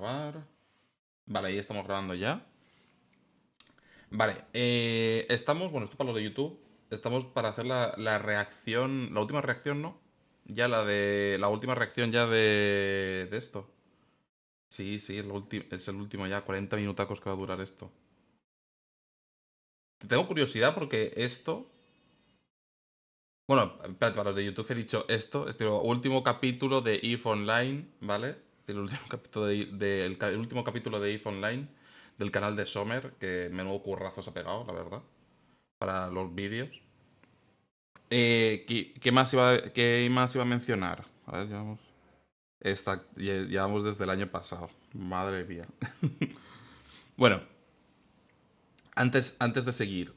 grabar. Vale, ahí estamos grabando ya. Vale, estamos, bueno, esto para los de YouTube. Estamos para hacer la reacción, la última reacción, ¿no? Ya la última reacción ya de esto. Sí, sí, es el último ya, 40 minutacos que va a durar esto. Tengo curiosidad porque esto. Bueno, espérate, para los de YouTube he dicho esto. Último capítulo de EVE Online, ¿vale? El último capítulo el último capítulo de EVE Online del canal de Sommer, que menudo currazo se ha pegado, la verdad, para los vídeos. ¿Qué más iba a mencionar? A ver, llevamos. Llevamos desde el año pasado. Madre mía. Bueno, antes de seguir,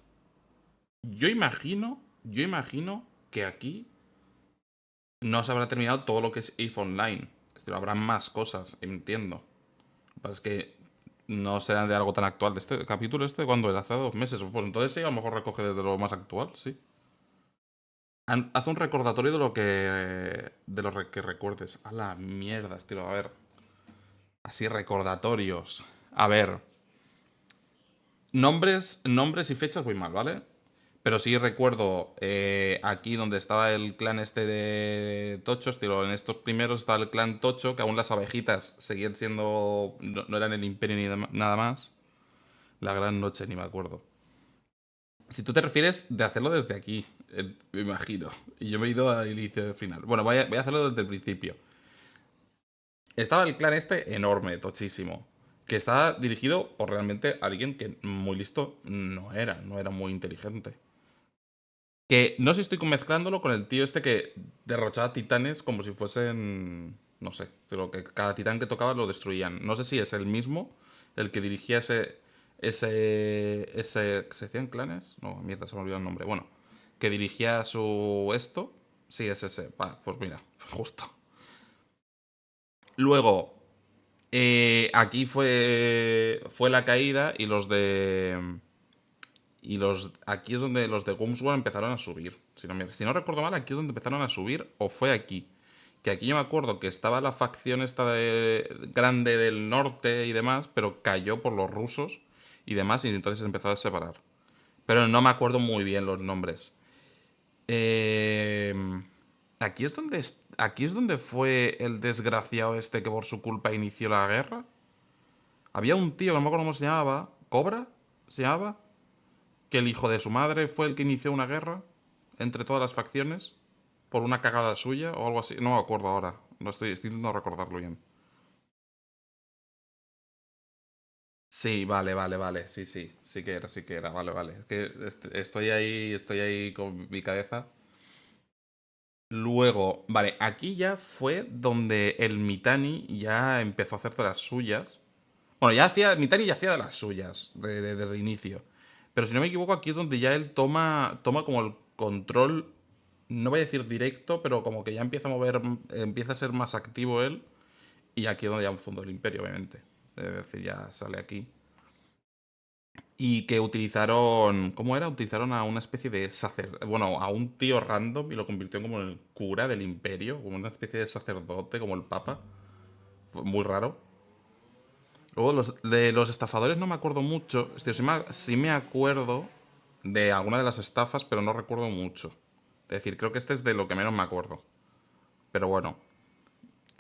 yo imagino que aquí no se habrá terminado todo lo que es EVE Online. Es que habrá más cosas, entiendo. Lo que pasa es que no será de algo tan actual. De este capítulo cuando era hace 2 meses. Pues entonces sí, a lo mejor recoge desde lo más actual, sí. Haz un recordatorio de lo que recuerdes. A la mierda, estilo. A ver. Así recordatorios. A ver. Nombres y fechas voy mal, ¿vale? Pero sí recuerdo aquí donde estaba el clan este de Tocho, estilo, en estos primeros estaba el clan Tocho, que aún las abejitas seguían siendo. No eran el imperio ni nada más. La gran noche, ni me acuerdo. Si tú te refieres de hacerlo desde aquí, me imagino. Y yo me he ido al inicio del final. Bueno, voy a hacerlo desde el principio. Estaba el clan este enorme, tochísimo. Que estaba dirigido por realmente alguien que muy listo no era muy inteligente. Que no sé si estoy mezclándolo con el tío este que derrochaba titanes como si fuesen. No sé, pero que cada titán que tocaba lo destruían. No sé si es el mismo el que dirigía ese. ¿Se decían clanes? No, mierda, se me olvidó el nombre. Bueno, que dirigía su. Esto. Sí, es ese. Va, pues mira, justo. Luego, aquí fue la caída y los de. Aquí es donde los de Gumsworld empezaron a subir. Si no recuerdo mal, aquí es donde empezaron a subir, o fue aquí. Que aquí yo me acuerdo que estaba la facción esta grande del norte y demás, pero cayó por los rusos y demás, y entonces se empezó a separar. Pero no me acuerdo muy bien los nombres. Eh, aquí es donde fue el desgraciado este que por su culpa inició la guerra. Había un tío, que no me acuerdo cómo se llamaba. ¿Cobra? ¿Se llamaba? Que el hijo de su madre fue el que inició una guerra entre todas las facciones por una cagada suya o algo así. No me acuerdo ahora. No estoy intentando recordarlo bien. Sí, vale, vale, vale. Sí, sí. Sí que era. Vale, vale. Es que estoy ahí con mi cabeza. Luego, vale, aquí ya fue donde el Mitani ya empezó a hacer de las suyas. Bueno, Mitani ya hacía de las suyas desde el inicio. Pero si no me equivoco, aquí es donde ya él toma como el control, no voy a decir directo, pero como que ya empieza a mover, empieza a ser más activo él. Y aquí es donde ya fundó el imperio, obviamente. Es decir, ya sale aquí. Y que utilizaron, ¿cómo era? Utilizaron a una especie de bueno, a un tío random y lo convirtió como en el cura del imperio, como una especie de sacerdote, como el papa. Fue muy raro. Luego, de los estafadores no me acuerdo mucho. Sí me acuerdo de alguna de las estafas, pero no recuerdo mucho. Es decir, creo que este es de lo que menos me acuerdo. Pero bueno.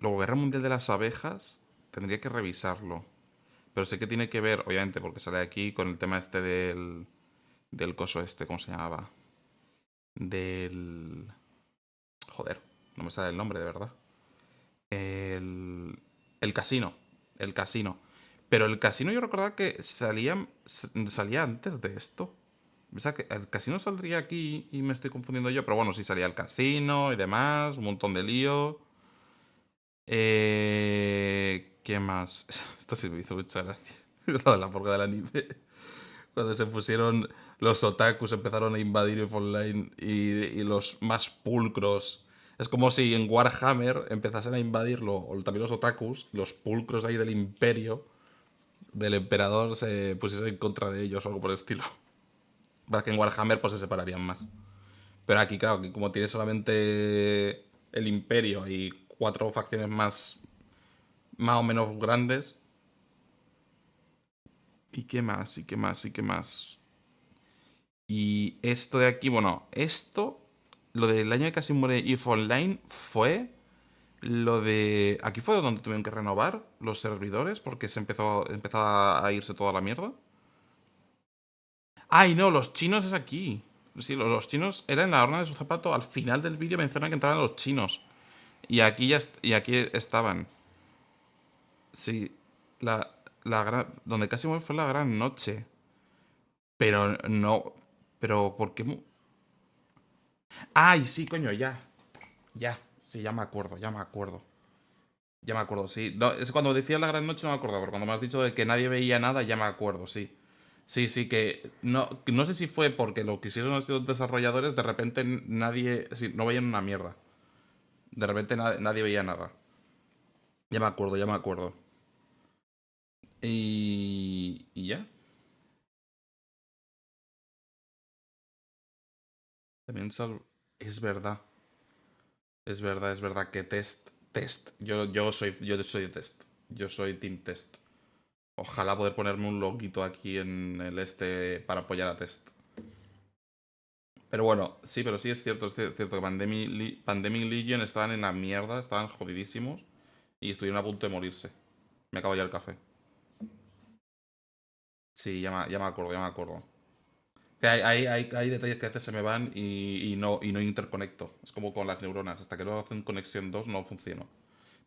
Luego, Guerra Mundial de las Abejas, tendría que revisarlo. Pero sé que tiene que ver, obviamente, porque sale aquí con el tema este del coso este, ¿cómo se llamaba? Del. Joder, no me sale el nombre, de verdad. El. El casino. El casino. Pero el casino yo recordaba que salía antes de esto. O sea, que el casino saldría aquí y me estoy confundiendo yo. Pero bueno, sí salía el casino y demás. Un montón de lío. ¿Qué más? Esto sí me hizo mucha gracia. Lo de la porca de la nieve. Cuando se pusieron los otakus, empezaron a invadir EVE Online y los más pulcros. Es como si en Warhammer empezasen a invadirlo, o también los otakus, los pulcros ahí del imperio, del emperador, se pusiesen en contra de ellos o algo por el estilo. Para que en Warhammer pues se separarían más. Pero aquí, claro, que como tiene solamente el imperio y 4 facciones más o menos grandes, ¿Y qué más? ¿Y qué más? ¿Y qué más? Y esto de aquí, bueno, esto, lo del año que casi muere EVE Online fue lo de... Aquí fue donde tuvieron que renovar los servidores porque empezó a irse toda la mierda. ¡Ay, no! Los chinos es aquí. Sí, los chinos era en la horna de su zapato. Al final del vídeo mencionan que entraban los chinos. Y aquí y aquí estaban. Sí, donde casi muere fue la gran noche. Pero no. Pero ¿por qué? ¡Ay, sí, coño! Ya. Ya. Sí, ya me acuerdo, ya me acuerdo. Ya me acuerdo, sí. No, es cuando decías la gran noche no me acuerdo, pero cuando me has dicho de que nadie veía nada, ya me acuerdo, sí. Sí, sí, que no sé si fue porque lo quisieron los desarrolladores, de repente nadie, sí, no veían una mierda. De repente nadie veía nada. Ya me acuerdo, ya me acuerdo. Y ya. También es verdad. Es verdad que test. Yo soy de test. Yo soy team test. Ojalá poder ponerme un loguito aquí en el este para apoyar a test. Pero bueno, sí, pero sí es cierto que Pandemic Legion estaban en la mierda, estaban jodidísimos y estuvieron a punto de morirse. Me acabo ya el café. Sí, ya me acuerdo, ya me acuerdo. Que hay detalles que a veces se me van y no interconecto. Es como con las neuronas. Hasta que no hacen conexión 2 no funciona.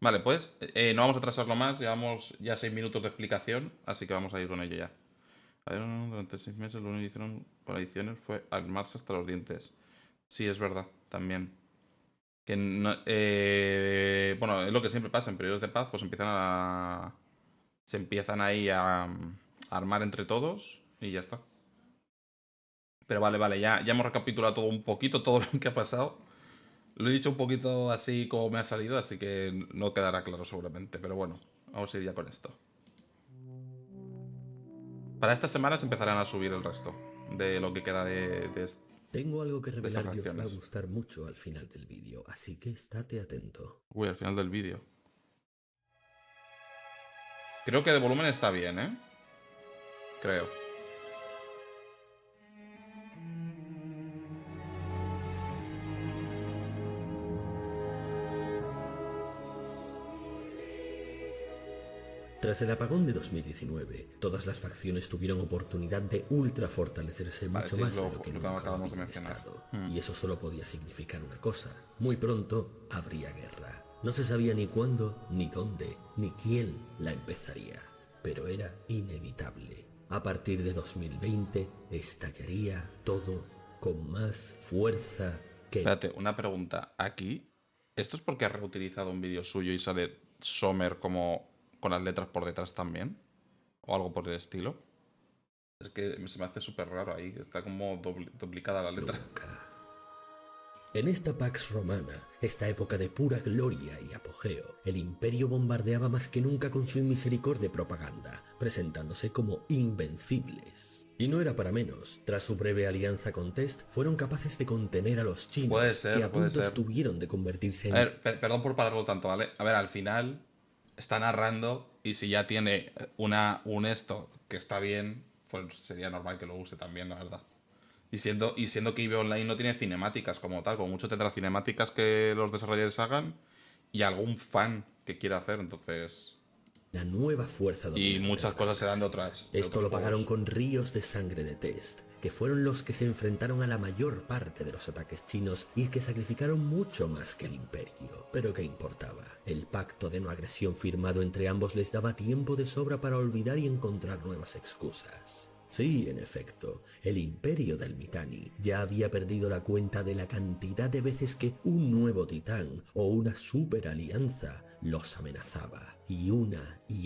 Vale, pues no vamos a atrasarlo más. Llevamos ya 6 minutos de explicación, así que vamos a ir con ello ya. A ver, durante 6 meses lo único que hicieron con adiciones fue armarse hasta los dientes. Sí, es verdad, también. Bueno, es lo que siempre pasa en periodos de paz, pues se empiezan ahí a armar entre todos y ya está. Pero vale, ya hemos recapitulado todo un poquito, todo lo que ha pasado. Lo he dicho un poquito así como me ha salido, así que no quedará claro seguramente. Pero bueno, vamos a ir ya con esto. Para estas semanas empezarán a subir el resto de lo que queda Tengo algo que de estas revelar y os va a reacciones. gustar mucho al final del vídeo, así que estate atento. Uy, al final del vídeo. Creo que de volumen está bien, ¿eh? Creo. Tras el apagón de 2019, todas las facciones tuvieron oportunidad de ultra fortalecerse Vale, mucho sí, más de lo que lo que nunca lo acabamos de habían mencionar. estado. Y eso solo podía significar una cosa. Muy pronto habría guerra. No se sabía ni cuándo, ni dónde, ni quién la empezaría. Pero era inevitable. A partir de 2020 estallaría todo con más fuerza que... Espérate, una pregunta. Aquí, ¿esto es porque ha reutilizado un vídeo suyo y sale Sommer como con las letras por detrás también? ¿O algo por el estilo? Es que se me hace súper raro ahí, que está como duplicada la letra. nunca. En esta Pax Romana, esta época de pura gloria y apogeo, el imperio bombardeaba más que nunca con su inmisericordia propaganda, presentándose como invencibles. Y no era para menos. Tras su breve alianza con Test, fueron capaces de contener a los Puede chinos, que ser, a puede punto ser. estuvieron de convertirse A en... ver, perdón por pararlo tanto, ¿vale? A ver, al final está narrando y si ya tiene un esto que está bien, pues sería normal que lo use también, la verdad. Y siendo que EVE Online no tiene cinemáticas como tal, como mucho tendrá cinemáticas que los desarrolladores hagan y algún fan que quiera hacer, entonces... la nueva fuerza Y dominante muchas de la cosas serán galaxia. de Esto otros lo pagaron juegos. con ríos de sangre de Test, que fueron los que se enfrentaron a la mayor parte de los ataques chinos y que sacrificaron mucho más que el imperio. Pero ¿qué importaba? El pacto de no agresión firmado entre ambos les daba tiempo de sobra para olvidar y encontrar nuevas excusas. Sí, en efecto, el imperio del Mitanni ya había perdido la cuenta de la cantidad de veces que un nuevo titán o una superalianza los amenazaba, y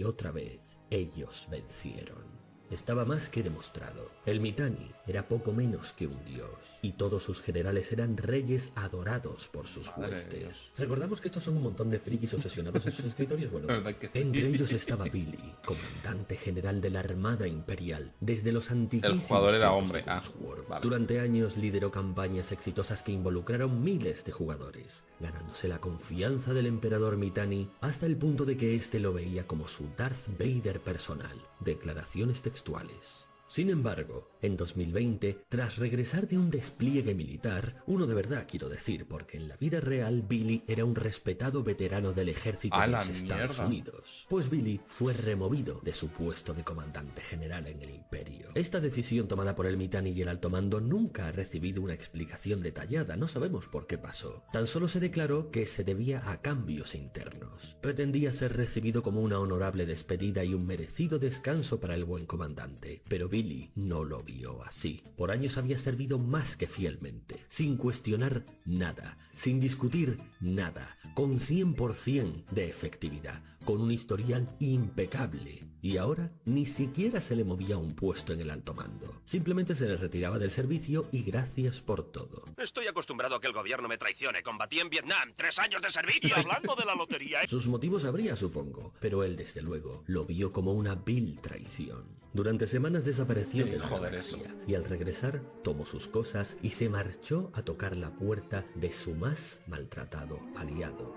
otra vez ellos vencieron. Estaba más que demostrado. El Mitanni era poco menos que un dios, y todos sus generales eran reyes adorados por sus Madre de huestes. Dios. ¿Recordamos que estos son un montón de frikis obsesionados en sus escritorios? Bueno, La verdad que sí. entre ellos estaba Billy, comandante general de la Armada Imperial, desde los El antiquísimos jugador era tiempos hombre. de Ah, War. vale. Durante años lideró campañas exitosas que involucraron miles de jugadores, ganándose la confianza del emperador Mitanni hasta el punto de que éste lo veía como su Darth Vader personal. Declaraciones textuales. textuales. Sin embargo, en 2020, tras regresar de un despliegue militar, uno de verdad quiero decir, porque en la vida real Billy era un respetado veterano del ejército de los Estados Unidos, pues Billy fue removido de su puesto de comandante general en el Imperio. Esta decisión tomada por el Mittani y el alto mando nunca ha recibido una explicación detallada, no sabemos por qué pasó. Tan solo se declaró que se debía a cambios internos. Pretendía ser recibido como una honorable despedida y un merecido descanso para el buen comandante, pero Billy no lo vio así. Por años había servido más que fielmente, sin cuestionar nada, sin discutir nada, con 100% de efectividad, con un historial impecable. Y ahora ni siquiera se le movía un puesto en el alto mando. Simplemente se le retiraba del servicio y gracias por todo. Estoy acostumbrado a que el gobierno me traicione. Combatí en Vietnam, 3 años de servicio. Y hablando de la lotería... Sus motivos habría, supongo, pero él desde luego lo vio como una vil traición. Durante semanas desapareció de la galaxia y al regresar tomó sus cosas y se marchó a tocar la puerta de su más maltratado aliado,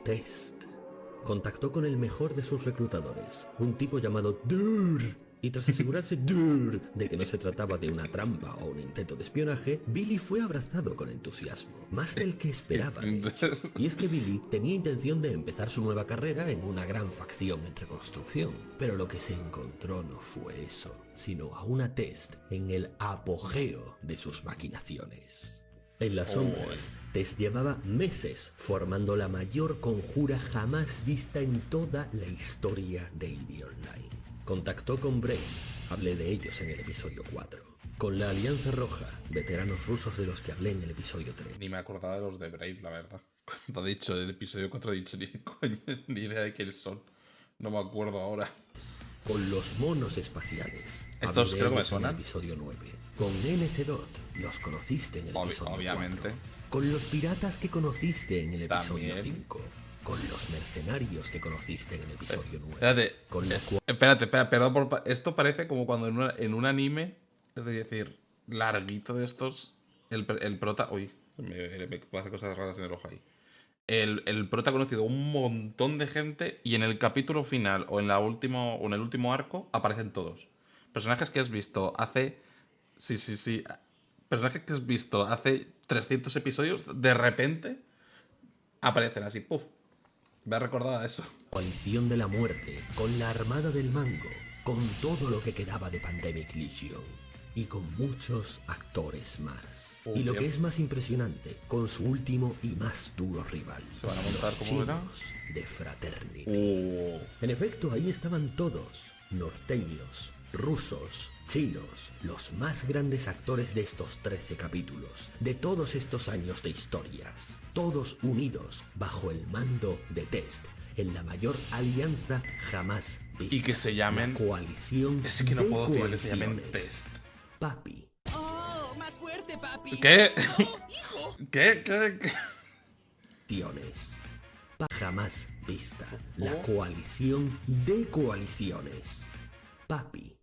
Test. Contactó con el mejor de sus reclutadores, un tipo llamado Dur, y tras asegurarse Dur de que no se trataba de una trampa o un intento de espionaje, Billy fue abrazado con entusiasmo, más del que esperaba de hecho. Y es que Billy tenía intención de empezar su nueva carrera en una gran facción en reconstrucción, pero lo que se encontró no fue eso, sino a una Test en el apogeo de sus maquinaciones. En las sombras, Tess llevaba meses formando la mayor conjura jamás vista en toda la historia de EVE Online. Contactó con Brave, hablé de ellos en el episodio 4. Con la Alianza Roja, veteranos rusos de los que hablé en el episodio 3. Ni me acordaba de los de Brave, la verdad. Cuando he dicho el episodio 4 he dicho ni idea de quiénes son. No me acuerdo ahora. Con los monos espaciales. Estos creo que me suenan. En el episodio 9. Con NC-Dot, los conociste en el episodio obviamente. 4. Con los piratas que conociste en el episodio También. 5. Con los mercenarios que conociste en el episodio 9. Espérate, Con lo cual... espérate, perdón esto parece como cuando en un anime, es decir, larguito de estos, el prota... Uy, me pasa cosas raras en el ojo ahí. El prota ha conocido un montón de gente y en el capítulo final o en el último arco aparecen todos. Personajes que has visto hace... Sí. Personajes que has visto hace 300 episodios, de repente aparecen así, ¡puf! Me ha recordado a eso. Coalición de la muerte, con la Armada del Mango, con todo lo que quedaba de Pandemic Legion y con muchos actores más. Y lo que es más impresionante, con su último y más duro rival, ¿Se van a montar los como era? chinos de Fraternity. En efecto, ahí estaban todos, norteños, rusos, chinos, los más grandes actores de estos 13 capítulos, de todos estos años de historias, todos unidos bajo el mando de Test, en la mayor alianza jamás vista. Y que se llamen... La coalición Es que no de puedo creer que se llamen coaliciones. Test. Papi. ¡Oh, más fuerte, papi! ¿Qué? ¡Oh, hijo! ¿Qué? Coaliciones. Jamás vista. La Oh. coalición de coaliciones. Papi.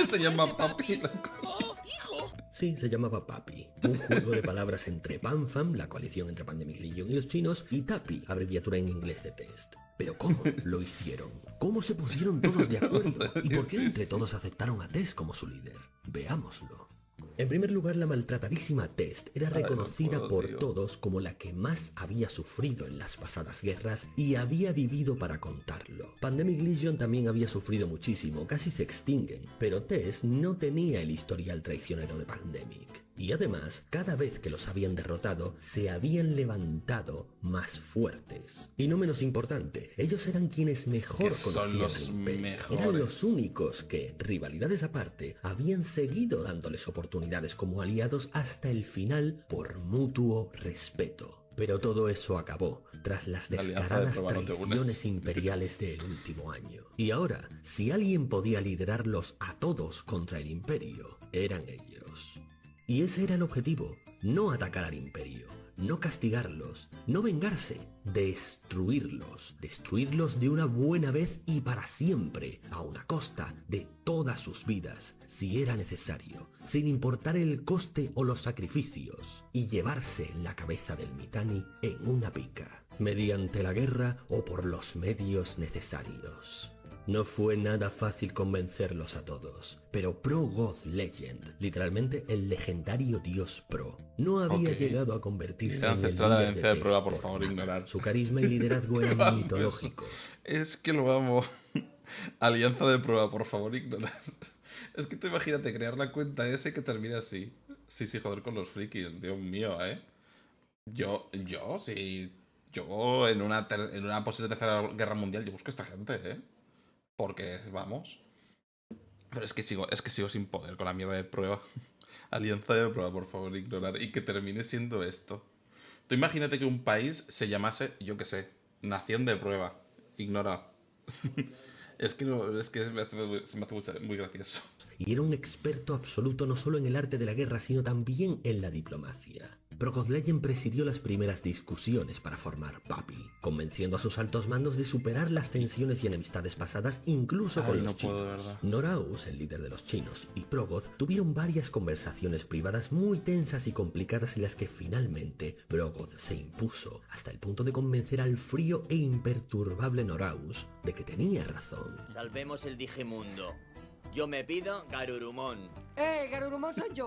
Se llama Papi. ¡Oh, hijo! Sí, se llamaba Papi, un juego de palabras entre PanFam, la coalición entre Pandemic Legion y los chinos, y Tapi, abreviatura en inglés de Test. Pero ¿cómo lo hicieron? ¿Cómo se pusieron todos de acuerdo? ¿Y por qué entre todos aceptaron a Test como su líder? Veámoslo. En primer lugar, la maltratadísima Test era reconocida no puedo, por tío. todos como la que más había sufrido en las pasadas guerras y había vivido para contarlo. Pandemic Legion también había sufrido muchísimo, casi se extinguen, pero Test no tenía el historial traicionero de Pandemic. Y además, cada vez que los habían derrotado, se habían levantado más fuertes. Y no menos importante, ellos eran quienes mejor Que son conocían los al Imperio. mejores. Eran los únicos que, rivalidades aparte, habían seguido dándoles oportunidades como aliados hasta el final por mutuo respeto. Pero todo eso acabó tras las La alianza de descaradas prueba no te unes. traiciones imperiales del último año. Y ahora, si alguien podía liderarlos a todos contra el Imperio, eran ellos. Y ese era el objetivo, no atacar al Imperio, no castigarlos, no vengarse, destruirlos de una buena vez y para siempre, a una costa de todas sus vidas, si era necesario, sin importar el coste o los sacrificios, y llevarse la cabeza del Mittani en una pica, mediante la guerra o por los medios necesarios. No fue nada fácil convencerlos a todos, pero Pro God Legend, literalmente el legendario dios Pro, no había Ok. llegado a convertirse Idea en el ancestral de la líder herencia de test prueba, por por favor, nada. ignorar. Su carisma y liderazgo Qué eran mal mitológicos. Es que lo amo. Alianza de prueba, por favor, ignorar. Es que tú imagínate crear la cuenta ese que termine así. Sí, sí, joder con los frikis, Dios mío, ¿eh? Sí. Yo en una posible tercera guerra mundial, yo busco a esta gente, ¿eh? Porque, vamos. Pero es que sigo sin poder con la mierda de prueba. Alianza de prueba, por favor, ignorar. Y que termine siendo esto. Tú imagínate que un país se llamase, yo qué sé, Nación de Prueba. Ignora. Es que no, es que se me hace muy gracioso. Y era un experto absoluto no solo en el arte de la guerra, sino también en la diplomacia. Pro God Legend presidió las primeras discusiones para formar PAPI, convenciendo a sus altos mandos de superar las tensiones y enemistades pasadas incluso con Ay, los no puedo, de chinos. verdad. Noraus, el líder de los chinos, y Progod tuvieron varias conversaciones privadas muy tensas y complicadas en las que finalmente Progod se impuso, hasta el punto de convencer al frío e imperturbable Noraus de que tenía razón. Salvemos el Digimundo. Yo me pido Garurumon. Garurumon soy yo.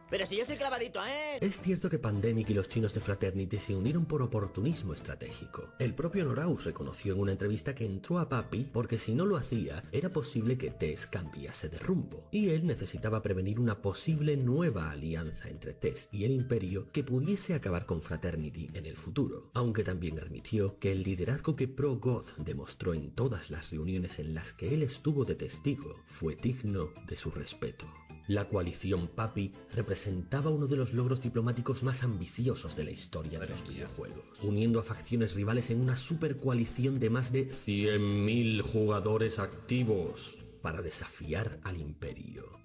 Pero si yo soy clavadito, ¿eh? Es cierto que Pandemic y los chinos de Fraternity se unieron por oportunismo estratégico. El propio Noraus reconoció en una entrevista que entró a Papi porque si no lo hacía, era posible que Tess cambiase de rumbo. Y él necesitaba prevenir una posible nueva alianza entre Tess y el Imperio que pudiese acabar con Fraternity en el futuro. Aunque también admitió que el liderazgo que Pro God demostró en todas las reuniones en las que él estuvo de testigo fue digno de su respeto. La coalición Papi representaba uno de los logros diplomáticos más ambiciosos de la historia de los videojuegos, uniendo a facciones rivales en una supercoalición de más de 100.000 jugadores activos para desafiar al Imperio.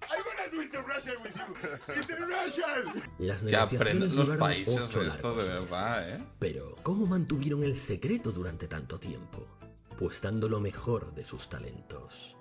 Las Que aprendan negociaciones los duraron países 8 de esto, largos de verdad, meses. ¿eh? Pero, ¿cómo mantuvieron el secreto durante tanto tiempo? Pues dando lo mejor de sus talentos.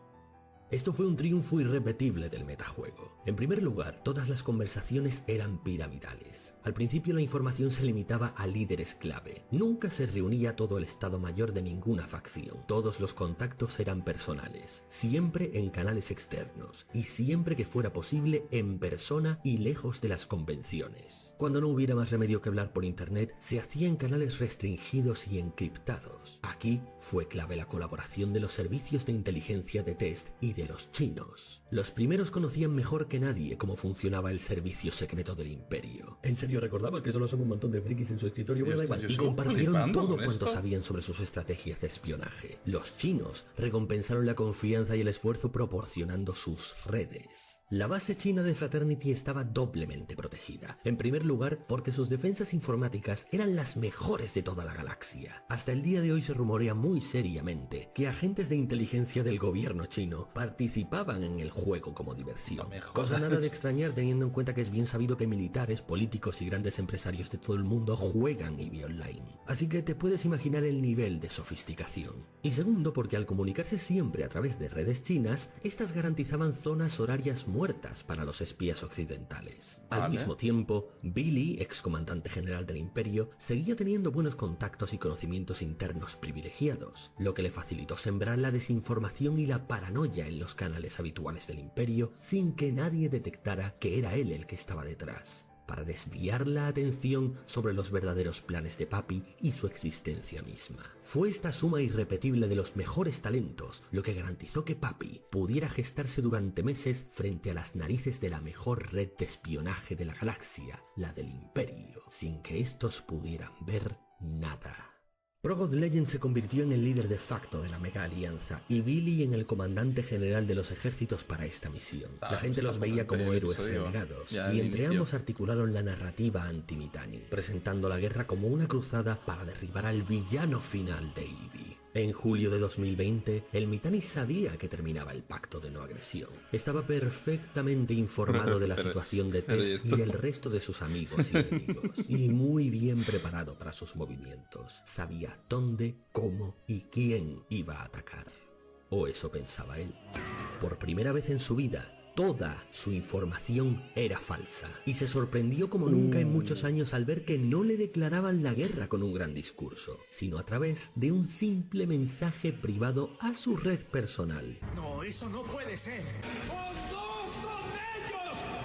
Esto fue un triunfo irrepetible del metajuego. En primer lugar, todas las conversaciones eran piramidales. Al principio la información se limitaba a líderes clave. Nunca se reunía todo el Estado Mayor de ninguna facción. Todos los contactos eran personales, siempre en canales externos, y siempre que fuera posible en persona y lejos de las convenciones. Cuando no hubiera más remedio que hablar por internet, se hacía en canales restringidos y encriptados. Aquí fue clave la colaboración de los servicios de inteligencia de Test y de los chinos. Los primeros conocían mejor que nadie cómo funcionaba el servicio secreto del Imperio. ¿En serio recordabas que solo son un montón de frikis en su escritorio? Bueno, da igual. Y compartieron flipando todo con cuanto esto. sabían sobre sus estrategias de espionaje. Los chinos recompensaron la confianza y el esfuerzo proporcionando sus redes. La base china de Fraternity estaba doblemente protegida. En primer lugar, porque sus defensas informáticas eran las mejores de toda la galaxia. Hasta el día de hoy se rumorea muy seriamente que agentes de inteligencia del gobierno chino participaban en el juego como diversión. No me jodas. Cosa nada de extrañar teniendo en cuenta que es bien sabido que militares, políticos y grandes empresarios de todo el mundo juegan EVE Online. Así que te puedes imaginar el nivel de sofisticación. Y segundo, porque al comunicarse siempre a través de redes chinas, estas garantizaban zonas horarias muertas para los espías occidentales. Al Vale. mismo tiempo, Billy, excomandante general del Imperio, seguía teniendo buenos contactos y conocimientos internos privilegiados, lo que le facilitó sembrar la desinformación y la paranoia en los canales habituales del Imperio sin que nadie detectara que era él el que estaba detrás, para desviar la atención sobre los verdaderos planes de Papi y su existencia misma. Fue esta suma irrepetible de los mejores talentos lo que garantizó que Papi pudiera gestarse durante meses frente a las narices de la mejor red de espionaje de la galaxia, la del Imperio, sin que estos pudieran ver nada. Pro God Legend se convirtió en el líder de facto de la Mega Alianza y Billy en el comandante general de los ejércitos para esta misión. La gente los veía como héroes renegados y entre ambos articularon la narrativa anti-Mittani, presentando la guerra como una cruzada para derribar al villano final de EVE. En julio de 2020, el Mittani sabía que terminaba el pacto de no agresión. Estaba perfectamente informado de la situación de Tess y el resto de sus amigos y enemigos, y muy bien preparado para sus movimientos. Sabía dónde, cómo y quién iba a atacar. O eso pensaba él. Por primera vez en su vida, toda su información era falsa, y se sorprendió como nunca en muchos años al ver que no le declaraban la guerra con un gran discurso, sino a través de un simple mensaje privado a su red personal. No, eso no puede ser.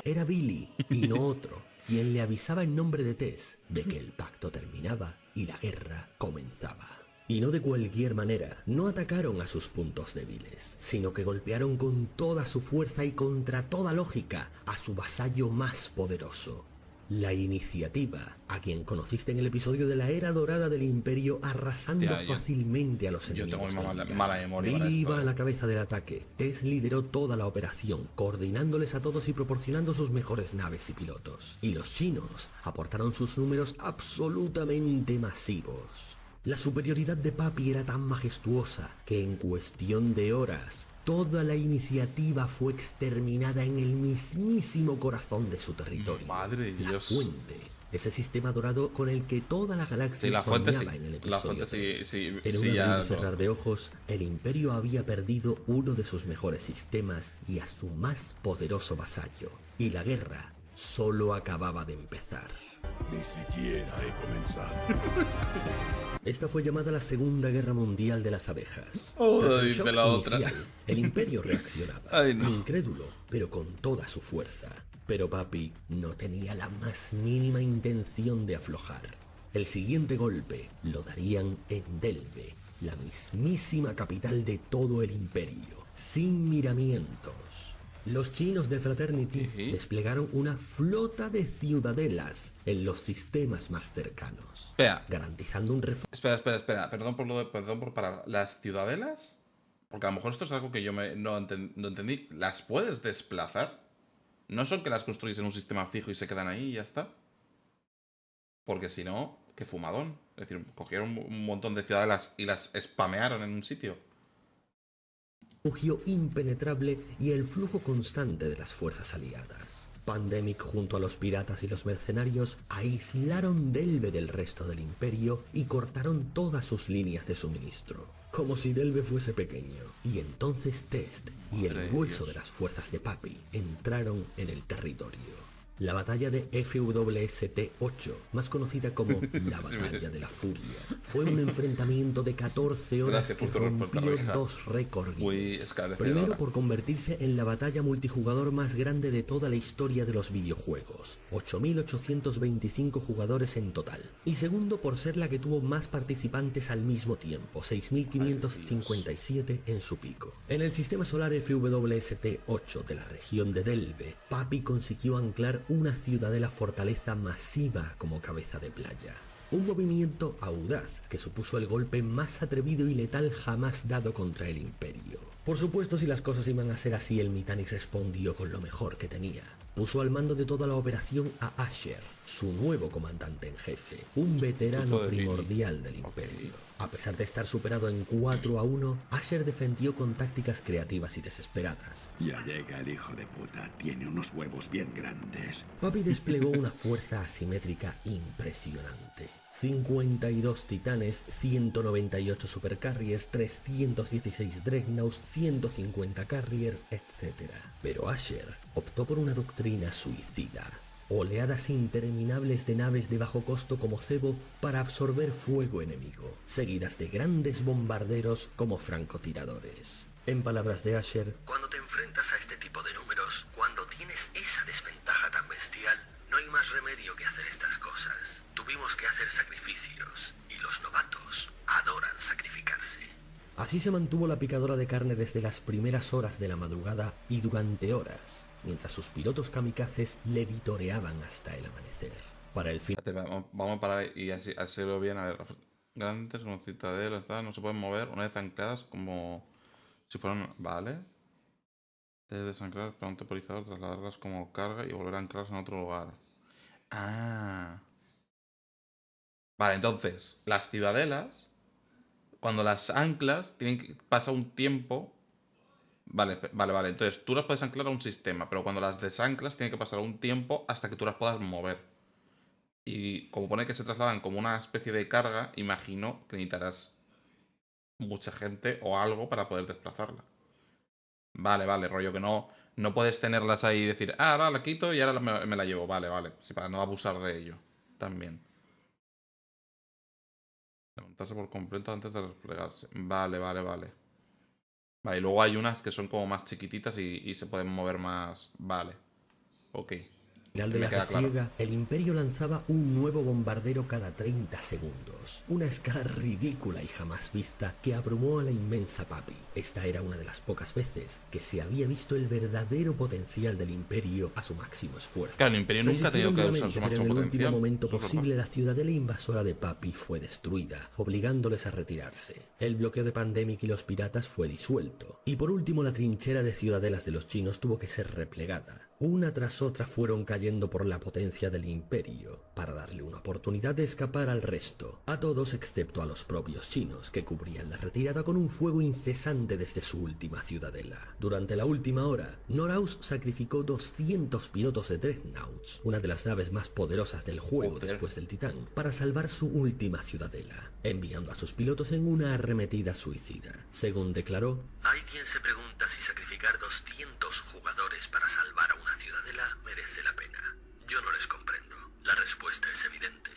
Era Billy, y no otro, quien le avisaba en nombre de Tess de que el pacto terminaba y la guerra comenzaba. Y no de cualquier manera, no atacaron a sus puntos débiles, sino que golpearon con toda su fuerza y contra toda lógica a su vasallo más poderoso. La Iniciativa, a quien conociste en el episodio de la Era Dorada del Imperio, arrasando fácilmente a los Yo enemigos. tengo del mala memoria para Billy esto, iba a la cabeza del ataque. Tess lideró toda la operación, coordinándoles a todos y proporcionando sus mejores naves y pilotos. Y los chinos aportaron sus números absolutamente masivos. La superioridad de Papi era tan majestuosa que en cuestión de horas toda la Iniciativa fue exterminada en el mismísimo corazón de su territorio. Madre de La Dios. Fuente, ese sistema dorado con el que toda la galaxia Sí, la fuente soñaba sí. en el La episodio fuente sí, 3. sí, En sí, un ya abrir y no. cerrar de ojos, el Imperio había perdido uno de sus mejores sistemas y a su más poderoso vasallo. Y la guerra solo acababa de empezar. Ni siquiera he comenzado. Esta fue llamada la Segunda Guerra Mundial de las Abejas. Oh, Tras el dice shock la otra. inicial, el Imperio reaccionaba, Ay, no. incrédulo, pero con toda su fuerza. Pero Papi no tenía la más mínima intención de aflojar. El siguiente golpe lo darían en Delve, la mismísima capital de todo el Imperio, sin miramientos. Los chinos de Fraternity Ujú. desplegaron una flota de ciudadelas en los sistemas más cercanos, Espera, garantizando un refugio. espera. Perdón por parar. ¿Las ciudadelas? Porque a lo mejor esto es algo que yo no entendí. ¿Las puedes desplazar? ¿No son que las construís en un sistema fijo y se quedan ahí y ya está? Porque si no, qué fumadón. Es decir, cogieron un montón de ciudadelas y las spamearon en un sitio. Refugio impenetrable y el flujo constante de las fuerzas aliadas. Pandemic junto a los piratas y los mercenarios aislaron Delve del resto del imperio y cortaron todas sus líneas de suministro, como si Delve fuese pequeño. Y entonces Test y el Madre de grueso Dios. de las fuerzas de Papi entraron en el territorio. La batalla de FWST-8, más conocida como la Batalla de la Furia, fue un enfrentamiento de 14 horas Gracias que por tu respuesta, rompió Reija. 2 récords Muy Guinness. esclarecedora. Primero por convertirse en la batalla multijugador más grande de toda la historia de los videojuegos, 8.825 jugadores en total. Y segundo por ser la que tuvo más participantes al mismo tiempo, 6.557 en su pico. En el sistema solar FWST-8 de la región de Delve, Papi consiguió anclar una ciudadela fortaleza masiva como cabeza de playa. Un movimiento audaz que supuso el golpe más atrevido y letal jamás dado contra el Imperio. Por supuesto, si las cosas iban a ser así, el Mittani respondió con lo mejor que tenía. Puso al mando de toda la operación a Asher, su nuevo comandante en jefe, un veterano Puto de Billy. primordial del Imperio. A pesar de estar superado en 4-1, Asher defendió con tácticas creativas y desesperadas. Ya llega el hijo de puta. Tiene unos huevos bien grandes. Papi desplegó una fuerza asimétrica impresionante. 52 titanes, 198 supercarriers, 316 dreadnoughts, 150 carriers, etc. Pero Asher optó por una doctrina suicida. Oleadas interminables de naves de bajo costo como cebo para absorber fuego enemigo, seguidas de grandes bombarderos como francotiradores. En palabras de Asher, cuando te enfrentas a este tipo de números, cuando tienes esa desventaja tan bestial, no hay más remedio que hacer estas cosas. Tuvimos que hacer sacrificios, y los novatos adoran sacrificarse. Así se mantuvo la picadora de carne desde las primeras horas de la madrugada y durante horas, mientras sus pilotos kamikazes le vitoreaban hasta el amanecer. Para el fin Espérate, vamos a parar y así lo bien. A ver, grandes como citadelas, tal, no se pueden mover una vez ancladas como si fueran. Vale. Debes desanclar para un temporizador, trasladarlas como carga y volver a anclarlas en otro lugar. Ah. Vale, entonces, las ciudadelas, cuando las anclas, pasa un tiempo. Vale. Entonces, tú las puedes anclar a un sistema, pero cuando las desanclas, tiene que pasar un tiempo hasta que tú las puedas mover. Y como pone que se trasladan como una especie de carga, imagino que necesitarás mucha gente o algo para poder desplazarla. Vale, vale, rollo que no puedes tenerlas ahí y decir, ah, ahora la quito y ahora me la llevo. Vale, vale. Sí, para no abusar de ello. También. Levantarse por completo antes de desplegarse. Vale, vale, vale. Vale, y luego hay unas que son como más chiquititas y se pueden mover más. Vale. Ok. Al final de Me la queda claro. refriega, el Imperio lanzaba un nuevo bombardero cada 30 segundos. Una escala ridícula y jamás vista que abrumó a la inmensa Papi. Esta era una de las pocas veces que se había visto el verdadero potencial del Imperio a su máximo esfuerzo. Claro, el Imperio nunca ha tenido que usar su Resistieron máximo duramente, pero en el último potencial. momento Eso es posible verdad. la ciudadela invasora de Papi fue destruida, obligándoles a retirarse. El bloqueo de Pandemic y los piratas fue disuelto. Y por último la trinchera de ciudadelas de los chinos tuvo que ser replegada. Una tras otra fueron cayendo por la potencia del Imperio, para darle una oportunidad de escapar al resto, a todos excepto a los propios chinos, que cubrían la retirada con un fuego incesante desde su última ciudadela. Durante la última hora, Noraus sacrificó 200 pilotos de Dreadnoughts, una de las naves más poderosas del juego Joder. después del Titán, para salvar su última ciudadela, enviando a sus pilotos en una arremetida suicida. Según declaró, hay quien se pregunta si sacrificar 200 jugadores para salvar a una ciudadela merece la pena. Yo no les comprendo. La respuesta es evidente.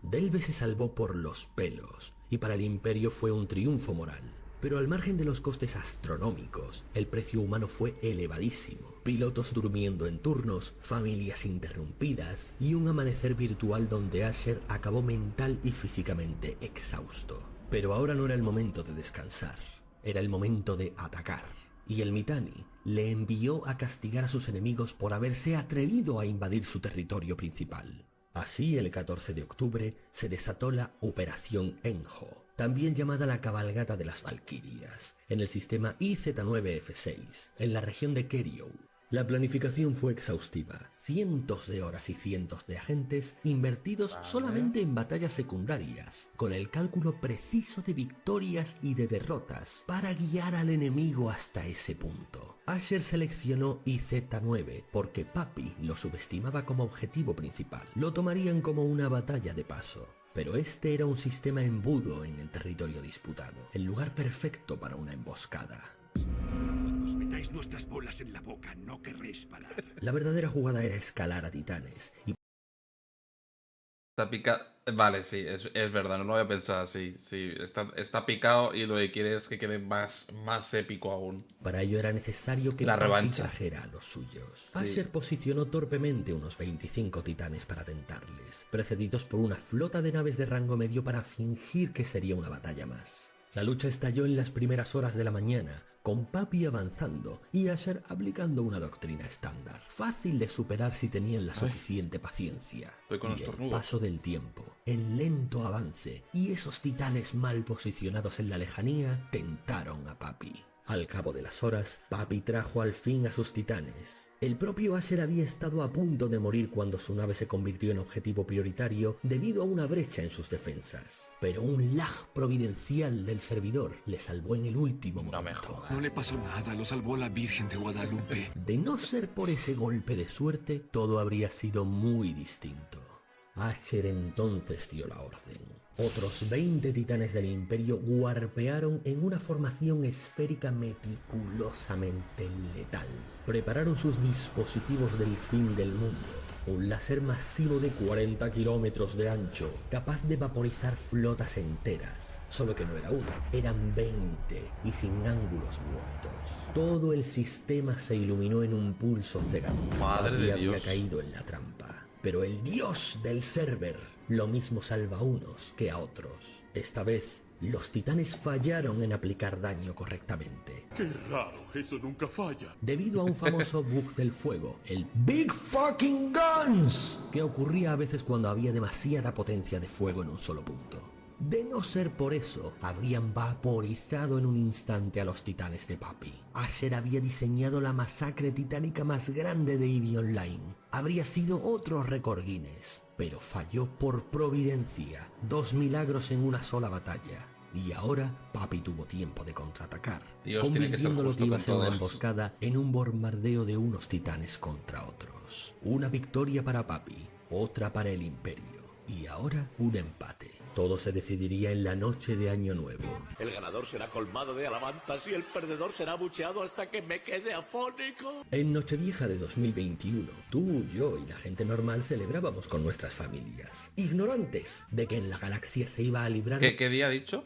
Delve se salvó por los pelos, y para el Imperio fue un triunfo moral. Pero al margen de los costes astronómicos, el precio humano fue elevadísimo. Pilotos durmiendo en turnos, familias interrumpidas y un amanecer virtual donde Asher acabó mental y físicamente exhausto. Pero ahora no era el momento de descansar, era el momento de atacar. Y el Mittani le envió a castigar a sus enemigos por haberse atrevido a invadir su territorio principal. Así, el 14 de octubre, se desató la Operación Enjo, también llamada la Cabalgata de las Valquirias, en el sistema IZ-9F6, en la región de Kerio. La planificación fue exhaustiva, cientos de horas y cientos de agentes invertidos solamente en batallas secundarias, con el cálculo preciso de victorias y de derrotas para guiar al enemigo hasta ese punto. Asher seleccionó IZ-9 porque Papi lo subestimaba como objetivo principal. Lo tomarían como una batalla de paso. Pero este era un sistema embudo en el territorio disputado, el lugar perfecto para una emboscada. Cuando os metáis nuestras bolas en la boca, no querréis parar. La verdadera jugada era escalar a titanes, y Está picado. Vale, sí, es verdad, no lo había pensado así. Sí, está picado y lo que quiere es que quede más épico aún. para ello era necesario que La Papi revancha. trajera a los suyos. Sí. Asher posicionó torpemente unos 25 titanes para tentarles, precedidos por una flota de naves de rango medio para fingir que sería una batalla más. La lucha estalló en las primeras horas de la mañana, con Papi avanzando y Asher aplicando una doctrina estándar, fácil de superar si tenían la suficiente paciencia. Estoy con Y el estornudos. paso del tiempo, el lento avance y esos titanes mal posicionados en la lejanía tentaron a Papi. Al cabo de las horas, Papi trajo al fin a sus titanes. El propio Asher había estado a punto de morir cuando su nave se convirtió en objetivo prioritario debido a una brecha en sus defensas. Pero un lag providencial del servidor le salvó en el último momento. me jodas. No le pasó nada, lo salvó la Virgen de Guadalupe. De no ser por ese golpe de suerte, todo habría sido muy distinto. Asher entonces dio la orden. Otros 20 titanes del Imperio guarpearon en una formación esférica meticulosamente letal. Prepararon sus dispositivos del fin del mundo. Un láser masivo de 40 kilómetros de ancho, capaz de vaporizar flotas enteras. Solo que no era uno, eran 20 y sin ángulos muertos. Todo el sistema se iluminó en un pulso cegante. Madre Papi de había Dios. caído en la trampa. Pero el dios del server lo mismo salva a unos que a otros. Esta vez, los titanes fallaron en aplicar daño correctamente. Qué raro, eso nunca falla. Debido a un famoso bug del fuego, el Big Fucking Guns, que ocurría a veces cuando había demasiada potencia de fuego en un solo punto. De no ser por eso, habrían vaporizado en un instante a los titanes de Papi. Asher había diseñado la masacre titánica más grande de EVE Online. Habría sido otro récord Guinness, pero falló por providencia. 2 milagros en una sola batalla. Y ahora Papi tuvo tiempo de contraatacar, Dios tiene que ser convirtiendo lo justo que iba a con ser una todos. emboscada en un bombardeo de unos titanes contra otros. Una victoria para Papi, otra para el Imperio, y ahora un empate. Todo se decidiría en la noche de Año Nuevo. El ganador será colmado de alabanzas y el perdedor será bucheado hasta que me quede afónico. En Nochevieja de 2021, tú, yo y la gente normal celebrábamos con nuestras familias, ignorantes de que en la galaxia se iba a librar... ¿Qué día ha dicho?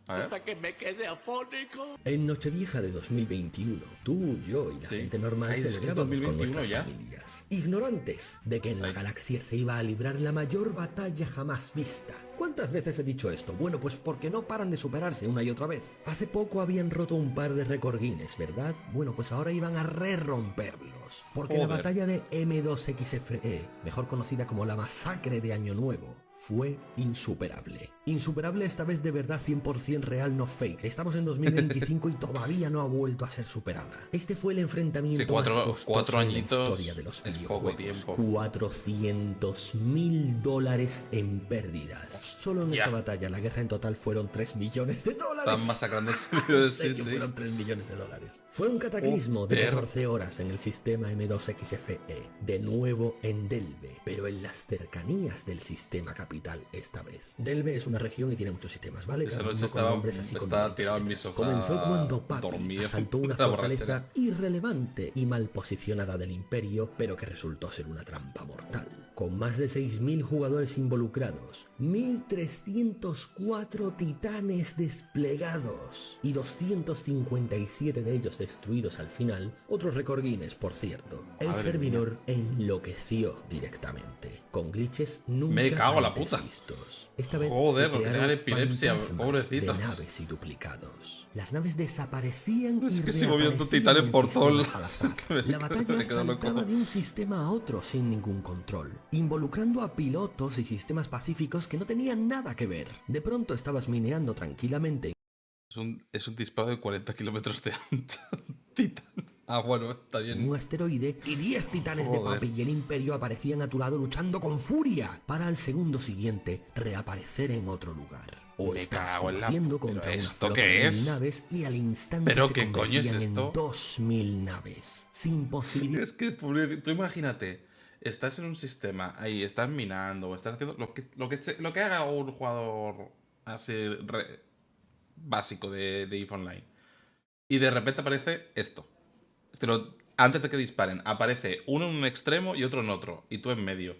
A ver. Hasta que me quede afónico. En Nochevieja de 2021, tú, yo y la Sí. gente normal Ay, es que es celebrábamos con 2021 nuestras ya. familias, ignorantes de que en la Ay. galaxia se iba a librar la mayor batalla jamás vista. ¿Cuántas veces he dicho esto? Bueno, pues porque no paran de superarse una y otra vez. Hace poco habían roto un par de récord Guinness, ¿verdad? Bueno, pues ahora iban a romperlos. Porque la Joder. batalla de M2XFE, mejor conocida como la masacre de Año Nuevo, fue insuperable. Insuperable esta vez de verdad 100% real, no fake. Estamos en 2025 y todavía no ha vuelto a ser superada. Este fue el enfrentamiento Sí, cuatro- más costoso cuatro en la añitos historia de los es poco videojuegos. tiempo. $400.000 en pérdidas. Solo en Ya. esta batalla la guerra en total fueron $3 millones. Están masacrando servidores, sí, Sí, sí. fueron $3 millones. Fue un cataclismo de Joder. 14 horas en el sistema M2XFE, de nuevo en Delve, pero en las cercanías del sistema capital esta vez. Delve es una región y tiene muchos sistemas, ¿vale? Esa Cada noche uno con estaba- nombres así con estaba bonitas tirado en mi letras. sofá, Comenzó cuando Papi dormido, asaltó una la fortaleza borrachera. irrelevante y mal posicionada del Imperio, pero que resultó ser una trampa mortal. Con más de 6.000 jugadores involucrados, 1.304 titanes desplegados y 257 de ellos destruidos al final, otro récord Guinness, por cierto. El Madre servidor enloqueció directamente, con glitches nunca Me cago en la antes puta. vistos. Esta vez Joder, se porque crearon tengan epilepsia, fantasmas pobrecitos. de naves y duplicados. Las naves desaparecían Es y que se movían reaparecían titanes en por todo el- sistemas al azar. que me- La batalla me quedo loco. saltaba de un sistema a otro sin ningún control, involucrando a pilotos y sistemas pacíficos que no tenían nada que ver. De pronto estabas mineando tranquilamente Es un disparo de 40 kilómetros de ancho. Titán. Ah, bueno, está en bien. un asteroide y 10 titanes de Joder. Papi y el Imperio aparecían a tu lado luchando con furia para al segundo siguiente reaparecer en otro lugar. O Me estabas cago en la- combatiendo ¿Pero contra una esto flota qué de 1.000 es? naves y al instante ¿Pero se qué coño es convertían esto? en 2.000 naves, sin posibilidad. Es que tú imagínate, estás en un sistema, ahí estás minando, estás haciendo lo que haga un jugador así básico de EVE Online. Y de repente aparece esto. Antes de que disparen, aparece uno en un extremo y otro en otro. Y tú en medio.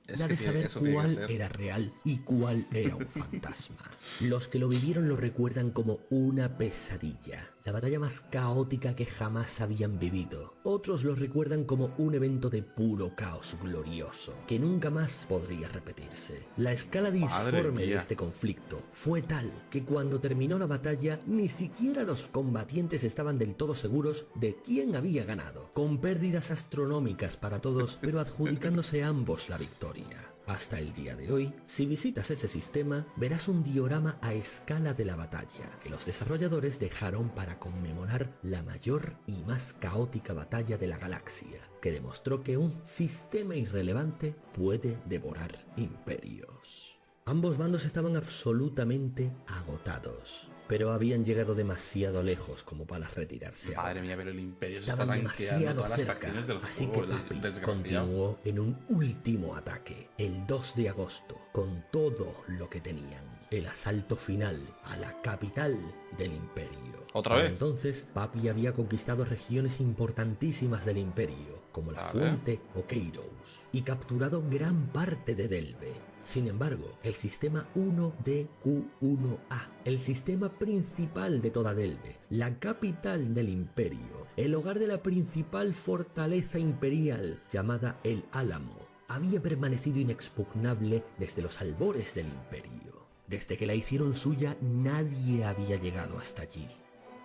Es de saber eso tiene que cuál ser. era real y cuál era un fantasma. Los que lo vivieron lo recuerdan como una pesadilla, la batalla más caótica que jamás habían vivido. Otros lo recuerdan como un evento de puro caos glorioso, que nunca más podría repetirse. La escala disforme de mía. este conflicto fue tal que cuando terminó la batalla, ni siquiera los combatientes estaban del todo seguros de quién había ganado, con pérdidas astronómicas para todos, pero adjudicándose ambos la victoria. Hasta el día de hoy, si visitas ese sistema, verás un diorama a escala de la batalla que los desarrolladores dejaron para conmemorar la mayor y más caótica batalla de la galaxia, que demostró que un sistema irrelevante puede devorar imperios. Ambos bandos estaban absolutamente agotados, pero habían llegado demasiado lejos como para retirarse. Madre ahora. mía, pero el Imperio se está Estaban tanqueando demasiado todas las cerca, facciones del así que juego, el Papi desgraciado. continuó en un último ataque, el 2 de agosto, con todo lo que tenían. El asalto final a la capital del Imperio. ¿Otra Para vez? entonces, Papi había conquistado regiones importantísimas del Imperio, como la Vale. Fuente o Kairos, y capturado gran parte de Delve. Sin embargo, el sistema 1DQ1A, el sistema principal de toda Delve, la capital del Imperio, el hogar de la principal fortaleza imperial llamada el Álamo, había permanecido inexpugnable desde los albores del Imperio. Desde que la hicieron suya, nadie había llegado hasta allí.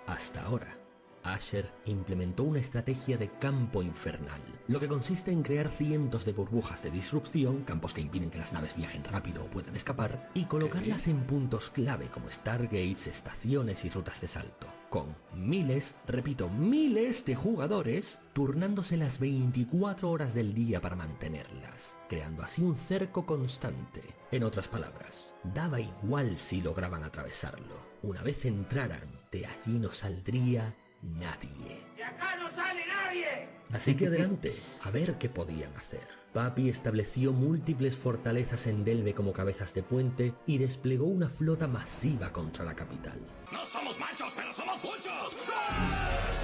Hasta ahora. Asher implementó una estrategia de campo infernal, lo que consiste en crear cientos de burbujas de disrupción, campos que impiden que las naves viajen rápido o puedan escapar, y colocarlas en puntos clave como Stargates, estaciones y rutas de salto, con miles, repito, miles de jugadores turnándose las 24 horas del día para mantenerlas, creando así un cerco constante. En otras palabras, daba igual si lograban atravesarlo. Una vez entraran, de allí no saldría nadie. ¡De acá no sale nadie! Así que adelante, a ver qué podían hacer. Papi estableció múltiples fortalezas en Delve como cabezas de puente y desplegó una flota masiva contra la capital. No somos machos, pero somos muchos.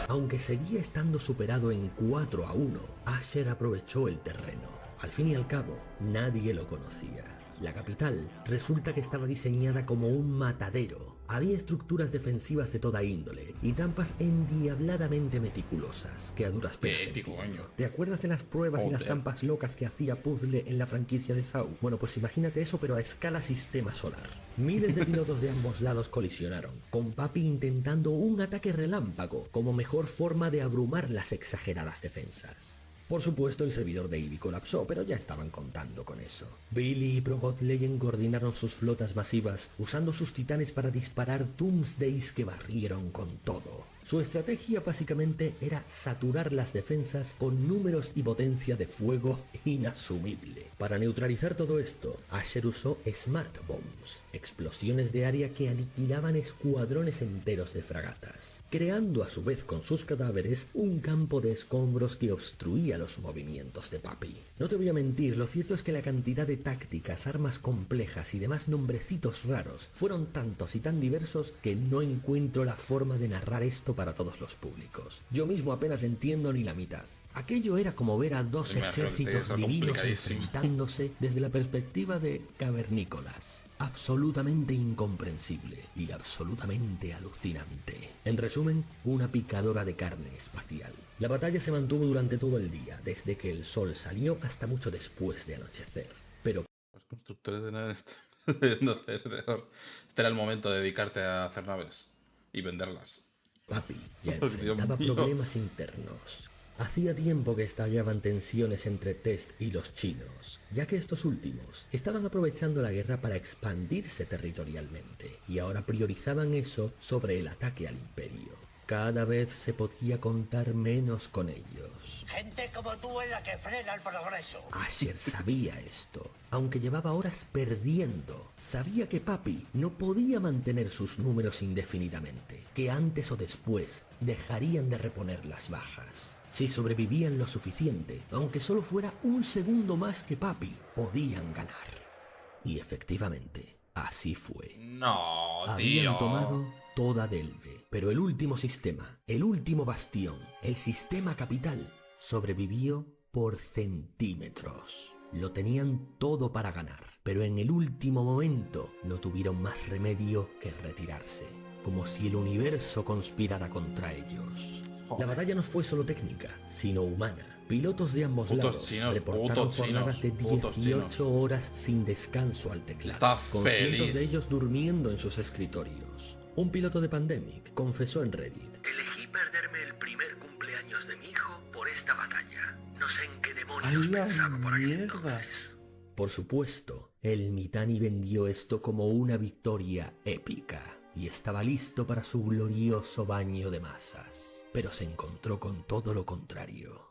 Aunque seguía estando superado en 4-1, Asher aprovechó el terreno. Al fin y al cabo, nadie lo conocía. La capital resulta que estaba diseñada como un matadero. Había estructuras defensivas de toda índole y trampas endiabladamente meticulosas que a duras penas entiendo. ¿Te acuerdas de las pruebas y las trampas locas que hacía Puzzle en la franquicia de Saw? Bueno, pues imagínate eso, pero a escala sistema solar. Miles de pilotos de ambos lados colisionaron, con Papi intentando un ataque relámpago como mejor forma de abrumar las exageradas defensas. Por supuesto, el servidor de Eevee colapsó, pero ya estaban contando con eso. Billy y Progoth Legend coordinaron sus flotas masivas, usando sus titanes para disparar Doomsdays que barrieron con todo. Su estrategia básicamente era saturar las defensas con números y potencia de fuego inasumible. Para neutralizar todo esto, Asher usó Smart Bombs, explosiones de área que aniquilaban escuadrones enteros de fragatas, creando a su vez con sus cadáveres un campo de escombros que obstruía los movimientos de Papi. No te voy a mentir, lo cierto es que la cantidad de tácticas, armas complejas y demás nombrecitos raros fueron tantos y tan diversos que no encuentro la forma de narrar esto para todos los públicos. Yo mismo apenas entiendo ni la mitad. Aquello era como ver a dos ejércitos divinos enfrentándose desde la perspectiva de cavernícolas. Absolutamente incomprensible y absolutamente alucinante. En resumen, una picadora de carne espacial. La batalla se mantuvo durante todo el día, desde que el sol salió hasta mucho después de anochecer. Pero Los constructores de naves no hacer de oro. Este era el momento de dedicarte a hacer naves y venderlas. Papi ya Dios enfrentaba mío. problemas internos. Hacía tiempo que estallaban tensiones entre Test y los chinos, ya que estos últimos estaban aprovechando la guerra para expandirse territorialmente, y ahora priorizaban eso sobre el ataque al imperio. Cada vez se podía contar menos con ellos. Gente como tú es la que frena el progreso. Asher sabía esto, aunque llevaba horas perdiendo. Sabía que Papi no podía mantener sus números indefinidamente, que antes o después dejarían de reponer las bajas. Si sobrevivían lo suficiente, aunque solo fuera un segundo más que Papi, podían ganar. Y efectivamente, así fue. No, Habían tío. tomado toda Delve, pero el último sistema, el último bastión, el sistema capital, sobrevivió por centímetros. Lo tenían todo para ganar, pero en el último momento no tuvieron más remedio que retirarse, como si el universo conspirara contra ellos. La batalla no fue solo técnica, sino humana. Pilotos de ambos Putos lados chinos, reportaron putos jornadas de chinos, putos 18 horas sin descanso al teclado, Está con feliz. cientos de ellos durmiendo en sus escritorios. Un piloto de Pandemic confesó en Reddit: elegí perderme el primer cumpleaños de mi hijo por esta batalla. No sé en qué demonios ¡A la pensaba por aquel mierda! entonces. Por supuesto, el Mittani vendió esto como una victoria épica y estaba listo para su glorioso baño de masas. Pero se encontró con todo lo contrario.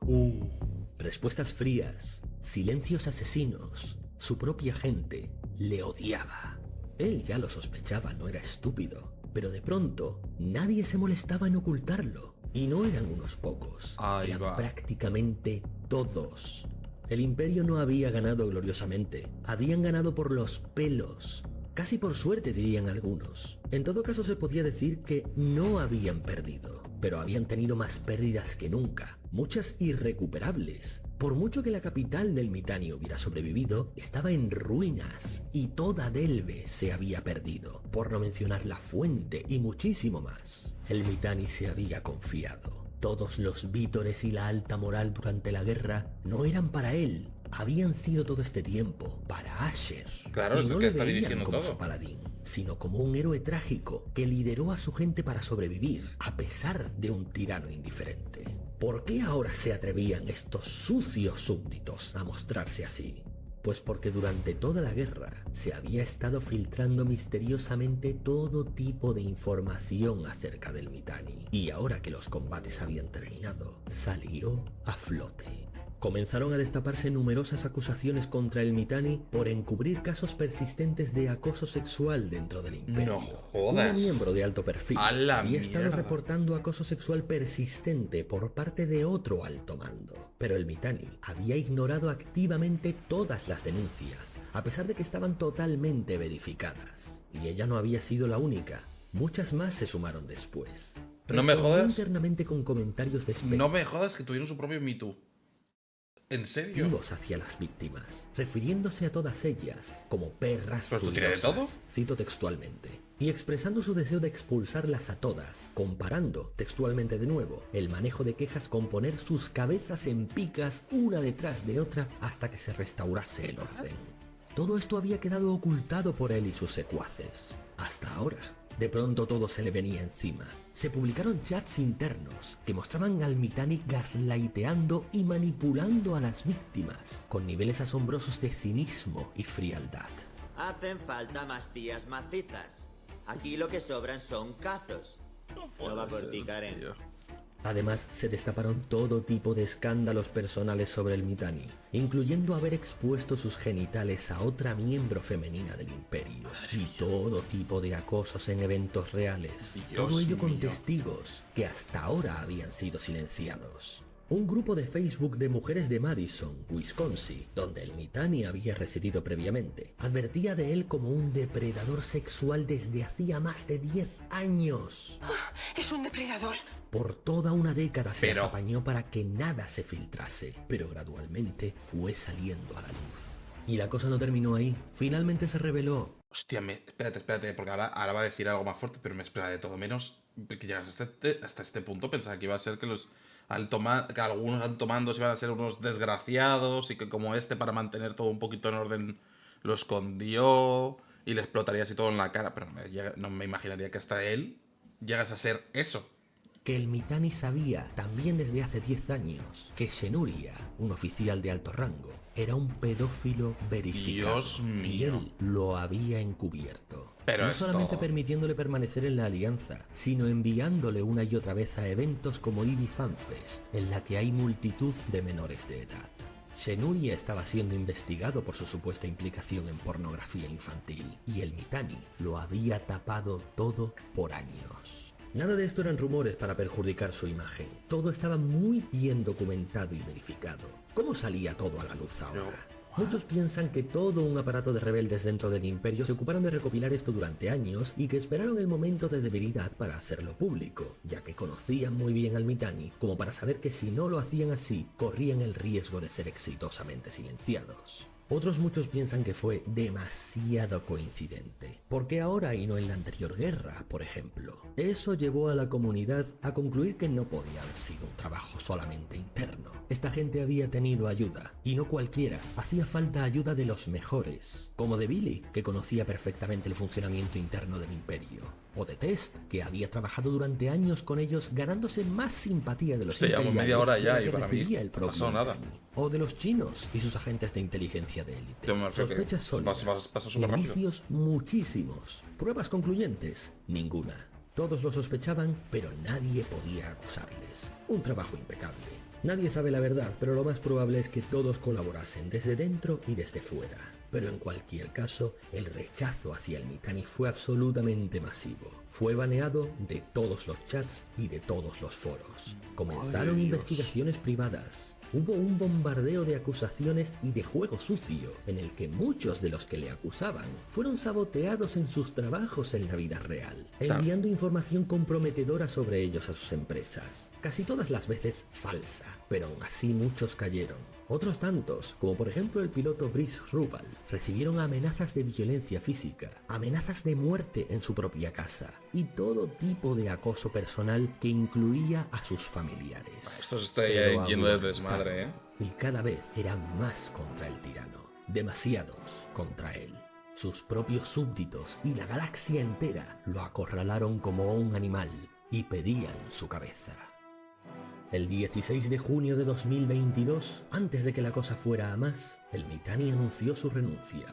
Respuestas frías, silencios asesinos. Su propia gente le odiaba. Él ya lo sospechaba, no era estúpido. Pero de pronto, nadie se molestaba en ocultarlo. Y no eran unos pocos, Ahí eran va. prácticamente todos. El imperio no había ganado gloriosamente, habían ganado por los pelos. Casi por suerte, dirían algunos. En todo caso, se podía decir que no habían perdido, pero habían tenido más pérdidas que nunca, muchas irrecuperables. Por mucho que la capital del Mittani hubiera sobrevivido, estaba en ruinas y toda Delve se había perdido, por no mencionar la fuente y muchísimo más. El Mittani se había confiado. Todos los vítores y la alta moral durante la guerra no eran para él, habían sido todo este tiempo para Asher. Claro, Y es no el que le está veían dirigiendo como todo. su paladín, sino como un héroe trágico que lideró a su gente para sobrevivir, a pesar de un tirano indiferente. ¿Por qué ahora se atrevían estos sucios súbditos a mostrarse así? Pues porque durante toda la guerra se había estado filtrando misteriosamente todo tipo de información acerca del Mittani. Y ahora que los combates habían terminado, salió a flote. Comenzaron a destaparse numerosas acusaciones contra el Mittani por encubrir casos persistentes de acoso sexual dentro del imperio. No jodas. Un miembro de alto perfil ¡A la había estado mierda! reportando acoso sexual persistente por parte de otro alto mando, pero el Mittani había ignorado activamente todas las denuncias, a pesar de que estaban totalmente verificadas. Y ella no había sido la única. Muchas más se sumaron después. No me Respondió jodas. internamente con comentarios No me jodas que tuvieron su propio Me Too. ¿En serio? despectivos hacia las víctimas, refiriéndose a todas ellas como perras ¿Pero esto tiene de ruidosas, todo? cito textualmente, y expresando su deseo de expulsarlas a todas, comparando, textualmente de nuevo, el manejo de quejas con poner sus cabezas en picas una detrás de otra hasta que se restaurase el orden. Todo esto había quedado ocultado por él y sus secuaces, hasta ahora. De pronto todo se le venía encima. Se publicaron chats internos que mostraban al Mittani gaslighteando y manipulando a las víctimas, con niveles asombrosos de cinismo y frialdad. Hacen falta más tías macizas. Aquí lo que sobran son cazos. No va por ti, Karen. Además, se destaparon todo tipo de escándalos personales sobre el Mittani, incluyendo haber expuesto sus genitales a otra miembro femenina del imperio, y todo tipo de acosos en eventos reales, todo ello con testigos que hasta ahora habían sido silenciados. Un grupo de Facebook de mujeres de Madison, Wisconsin, donde el Mittani había residido previamente, advertía de él como un depredador sexual desde hacía más de 10 años. Es un depredador. Por toda una década se Pero- las apañó para que nada se filtrase, pero gradualmente fue saliendo a la luz. Y la cosa no terminó ahí. Finalmente se reveló. Hostia, espérate, porque ahora va a decir algo más fuerte, pero me espera de todo menos que llegas hasta este punto. Pensaba que iba a ser que que algunos altomandos iban a ser unos desgraciados y que como este, para mantener todo un poquito en orden, lo escondió y le explotaría así todo en la cara. Pero no me imaginaría que hasta él llegas a ser eso. Que el Mittani sabía, también desde hace 10 años, que Shenuria, un oficial de alto rango, era un pedófilo verificado. Dios Y mío. él lo había encubierto. Pero no esto- solamente permitiéndole permanecer en la alianza, sino enviándole una y otra vez a eventos como Ivy Fan Fest, en la que hay multitud de menores de edad. Shenuria estaba siendo investigado por su supuesta implicación en pornografía infantil, y el Mittani lo había tapado todo por años. Nada de esto eran rumores para perjudicar su imagen. Todo estaba muy bien documentado y verificado. ¿Cómo salía todo a la luz ahora? Muchos piensan que todo un aparato de rebeldes dentro del imperio se ocuparon de recopilar esto durante años y que esperaron el momento de debilidad para hacerlo público, ya que conocían muy bien al Mittani como para saber que si no lo hacían así, corrían el riesgo de ser exitosamente silenciados. Otros muchos piensan que fue demasiado coincidente. ¿Por qué ahora y no en la anterior guerra, por ejemplo? Eso llevó a la comunidad a concluir que no podía haber sido un trabajo solamente interno. Esta gente había tenido ayuda, y no cualquiera. Hacía falta ayuda de los mejores, como de Billy, que conocía perfectamente el funcionamiento interno del imperio, o de Test, que había trabajado durante años con ellos ganándose más simpatía de los Hostia, llevamos imperiales media hora de ya la y que para mí recibía el no ha propio pasado nada. Mittani. O de los chinos y sus agentes de inteligencia de élite. Yo me refiero que Sospechas sólidas, pasa súper rápido. indicios muchísimos, pruebas concluyentes, ninguna. Todos lo sospechaban, pero nadie podía acusarles. Un trabajo impecable. Nadie sabe la verdad, pero lo más probable es que todos colaborasen desde dentro y desde fuera. Pero en cualquier caso, el rechazo hacia el Mittani fue absolutamente masivo. Fue baneado de todos los chats y de todos los foros. Comenzaron investigaciones privadas. Hubo un bombardeo de acusaciones y de juego sucio, en el que muchos de los que le acusaban fueron saboteados en sus trabajos en la vida real, enviando información comprometedora sobre ellos a sus empresas, casi todas las veces falsa, pero aún así muchos cayeron. Otros tantos, como por ejemplo el piloto Brice Rubal, recibieron amenazas de violencia física, amenazas de muerte en su propia casa y todo tipo de acoso personal que incluía a sus familiares. Esto se está Pero yendo de aguantaron, desmadre, ¿eh? Y cada vez eran más contra el tirano, demasiados contra él. Sus propios súbditos y la galaxia entera lo acorralaron como un animal y pedían su cabeza. El 16 de junio de 2022, antes de que la cosa fuera a más, el Mittani anunció su renuncia.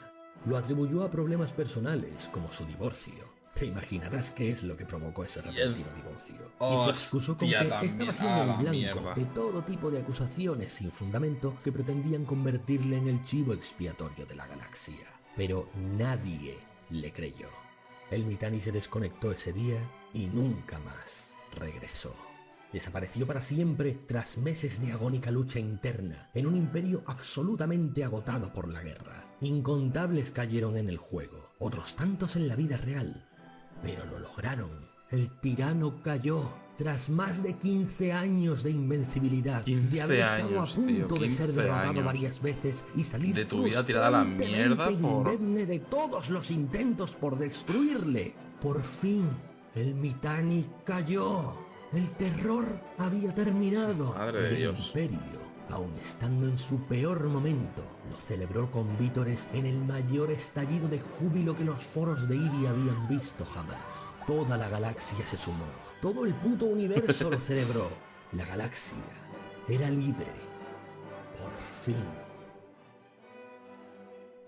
Lo atribuyó a problemas personales, como su divorcio. Te imaginarás qué es lo que provocó ese repentino divorcio. Y Hostia, se excusó con que también. estaba siendo el La blanco mierda. de todo tipo de acusaciones sin fundamento que pretendían convertirle en el chivo expiatorio de la galaxia. Pero nadie le creyó. El Mittani se desconectó ese día y nunca más regresó. Desapareció para siempre tras meses de agónica lucha interna en un imperio absolutamente agotado por la guerra. Incontables cayeron en el juego, otros tantos en la vida real. Pero lo lograron. El tirano cayó tras más de 15 años de invencibilidad, 15 de haber estado años, a punto tío, de ser 15 derrotado años. varias veces y salir De tu vida tirada a la mierda frustrantemente por... indemne de todos los intentos por destruirle. Por fin, el Mittani cayó. El terror había terminado. Madre y de el Dios. imperio, aun estando en su peor momento, lo celebró con vítores en el mayor estallido de júbilo que los foros de Ibi habían visto jamás. Toda la galaxia se sumó. Todo el puto universo lo celebró. La galaxia era libre. Por fin.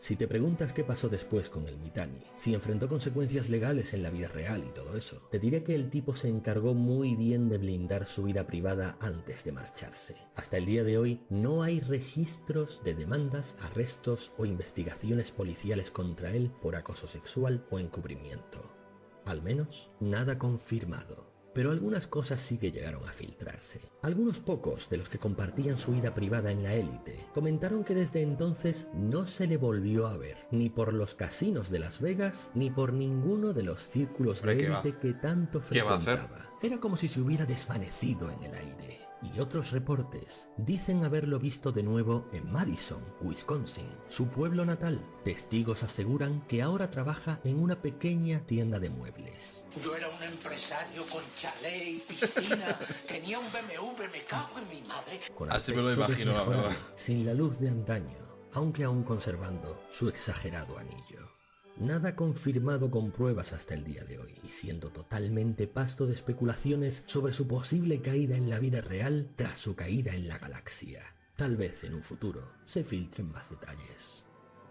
Si te preguntas qué pasó después con el Mittani, si enfrentó consecuencias legales en la vida real y todo eso, te diré que el tipo se encargó muy bien de blindar su vida privada antes de marcharse. Hasta el día de hoy no hay registros de demandas, arrestos o investigaciones policiales contra él por acoso sexual o encubrimiento. Al menos nada confirmado. Pero algunas cosas sí que llegaron a filtrarse. Algunos pocos de los que compartían su vida privada en la élite comentaron que desde entonces no se le volvió a ver, ni por los casinos de Las Vegas, ni por ninguno de los círculos de Hombre, ¿qué va a élite que tanto ¿Qué va a hacer? frecuentaba. Era como si se hubiera desvanecido en el aire. Y otros reportes dicen haberlo visto de nuevo en Madison, Wisconsin, su pueblo natal. Testigos aseguran que ahora trabaja en una pequeña tienda de muebles. Yo era un empresario con chalet y piscina. Tenía un BMW, me cago en mi madre. Con Así me lo aspecto imagino, la desmejorado, verdad. sin la luz de antaño, aunque aún conservando su exagerado anillo. Nada confirmado con pruebas hasta el día de hoy, y siendo totalmente pasto de especulaciones sobre su posible caída en la vida real tras su caída en la galaxia. Tal vez en un futuro se filtren más detalles.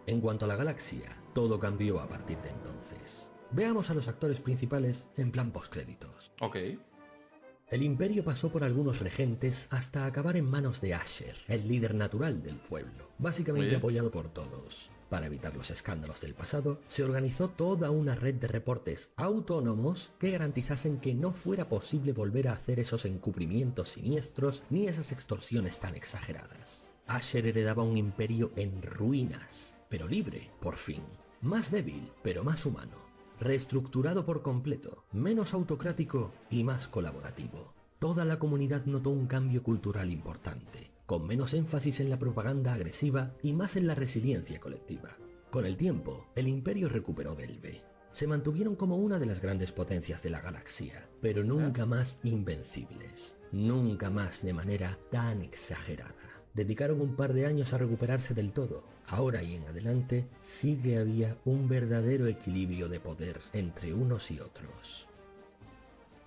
En cuanto a la galaxia, todo cambió a partir de entonces. Veamos a los actores principales en plan postcréditos. Ok. El imperio pasó por algunos regentes hasta acabar en manos de Asher, el líder natural del pueblo, básicamente Oye. apoyado por todos. Para evitar los escándalos del pasado, se organizó toda una red de reportes autónomos que garantizasen que no fuera posible volver a hacer esos encubrimientos siniestros ni esas extorsiones tan exageradas. Asher heredaba un imperio en ruinas, pero libre, por fin. Más débil, pero más humano. Reestructurado por completo, menos autocrático y más colaborativo. Toda la comunidad notó un cambio cultural importante, con menos énfasis en la propaganda agresiva y más en la resiliencia colectiva. Con el tiempo, el imperio recuperó Delve. Se mantuvieron como una de las grandes potencias de la galaxia, pero nunca más invencibles. Nunca más de manera tan exagerada. Dedicaron un par de años a recuperarse del todo. Ahora y en adelante sí que había un verdadero equilibrio de poder entre unos y otros.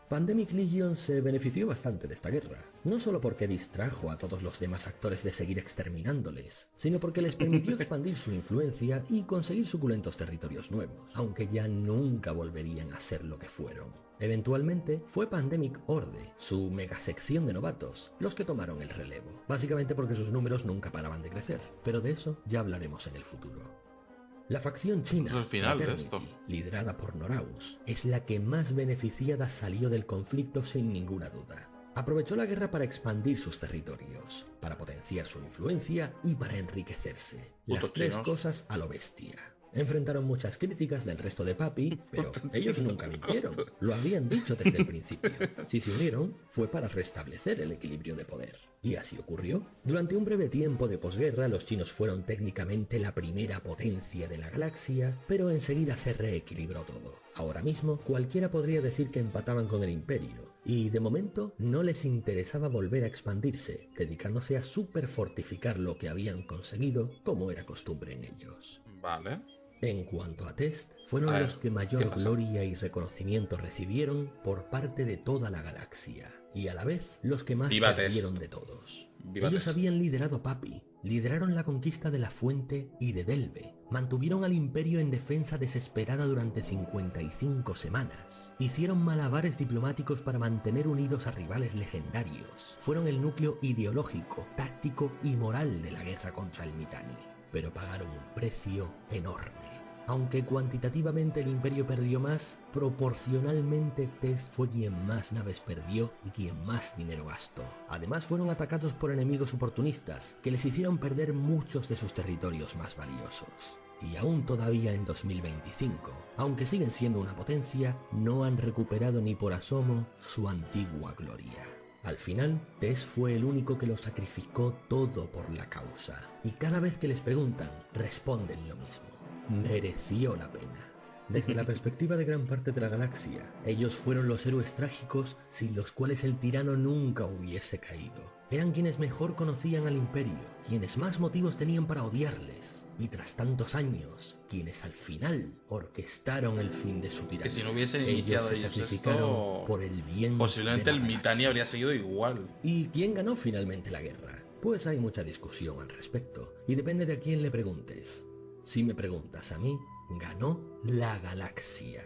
Pandemic Legion se benefició bastante de esta guerra, no solo porque distrajo a todos los demás actores de seguir exterminándoles, sino porque les permitió expandir su influencia y conseguir suculentos territorios nuevos, aunque ya nunca volverían a ser lo que fueron. Eventualmente fue Pandemic Horde, su megasección de novatos, los que tomaron el relevo, básicamente porque sus números nunca paraban de crecer, pero de eso ya hablaremos en el futuro. La facción china, Es el final de Fraternity, esto. liderada por Noraus, es la que más beneficiada salió del conflicto sin ninguna duda. Aprovechó la guerra para expandir sus territorios, para potenciar su influencia y para enriquecerse. Las Putos tres chinos. cosas a lo bestia. Enfrentaron muchas críticas del resto de Papi, pero ellos nunca mintieron. Lo habían dicho desde el principio. Si se unieron, fue para restablecer el equilibrio de poder. Y así ocurrió. Durante un breve tiempo de posguerra, los chinos fueron técnicamente la primera potencia de la galaxia, pero enseguida se reequilibró todo. Ahora mismo, cualquiera podría decir que empataban con el imperio, y de momento no les interesaba volver a expandirse, dedicándose a superfortificar lo que habían conseguido, como era costumbre en ellos. Vale. En cuanto a Test, fueron A ver, los que ¿qué mayor pasa? gloria y reconocimiento recibieron por parte de toda la galaxia, y a la vez los que más Viva perdieron de todos. Viva Ellos Test. habían liderado a Papi, lideraron la conquista de la Fuente y de Delve, mantuvieron al Imperio en defensa desesperada durante 55 semanas, hicieron malabares diplomáticos para mantener unidos a rivales legendarios, fueron el núcleo ideológico, táctico y moral de la guerra contra el Mitanni, pero pagaron un precio enorme. Aunque cuantitativamente el Imperio perdió más, proporcionalmente Test fue quien más naves perdió y quien más dinero gastó. Además fueron atacados por enemigos oportunistas, que les hicieron perder muchos de sus territorios más valiosos. Y aún todavía en 2025, aunque siguen siendo una potencia, no han recuperado ni por asomo su antigua gloria. Al final, Test fue el único que lo sacrificó todo por la causa. Y cada vez que les preguntan, responden lo mismo. Mereció la pena. Desde la perspectiva de gran parte de la galaxia, ellos fueron los héroes trágicos sin los cuales el tirano nunca hubiese caído. Eran quienes mejor conocían al Imperio, quienes más motivos tenían para odiarles, y tras tantos años, quienes al final orquestaron el fin de su tiranía. Que si no hubiesen ellos iniciado se ellos sacrificaron esto, por el bien posiblemente de la el Mitanni galaxia. habría seguido igual. ¿Y quién ganó finalmente la guerra? Pues hay mucha discusión al respecto, y depende de a quién le preguntes. Si me preguntas a mí, ganó la galaxia.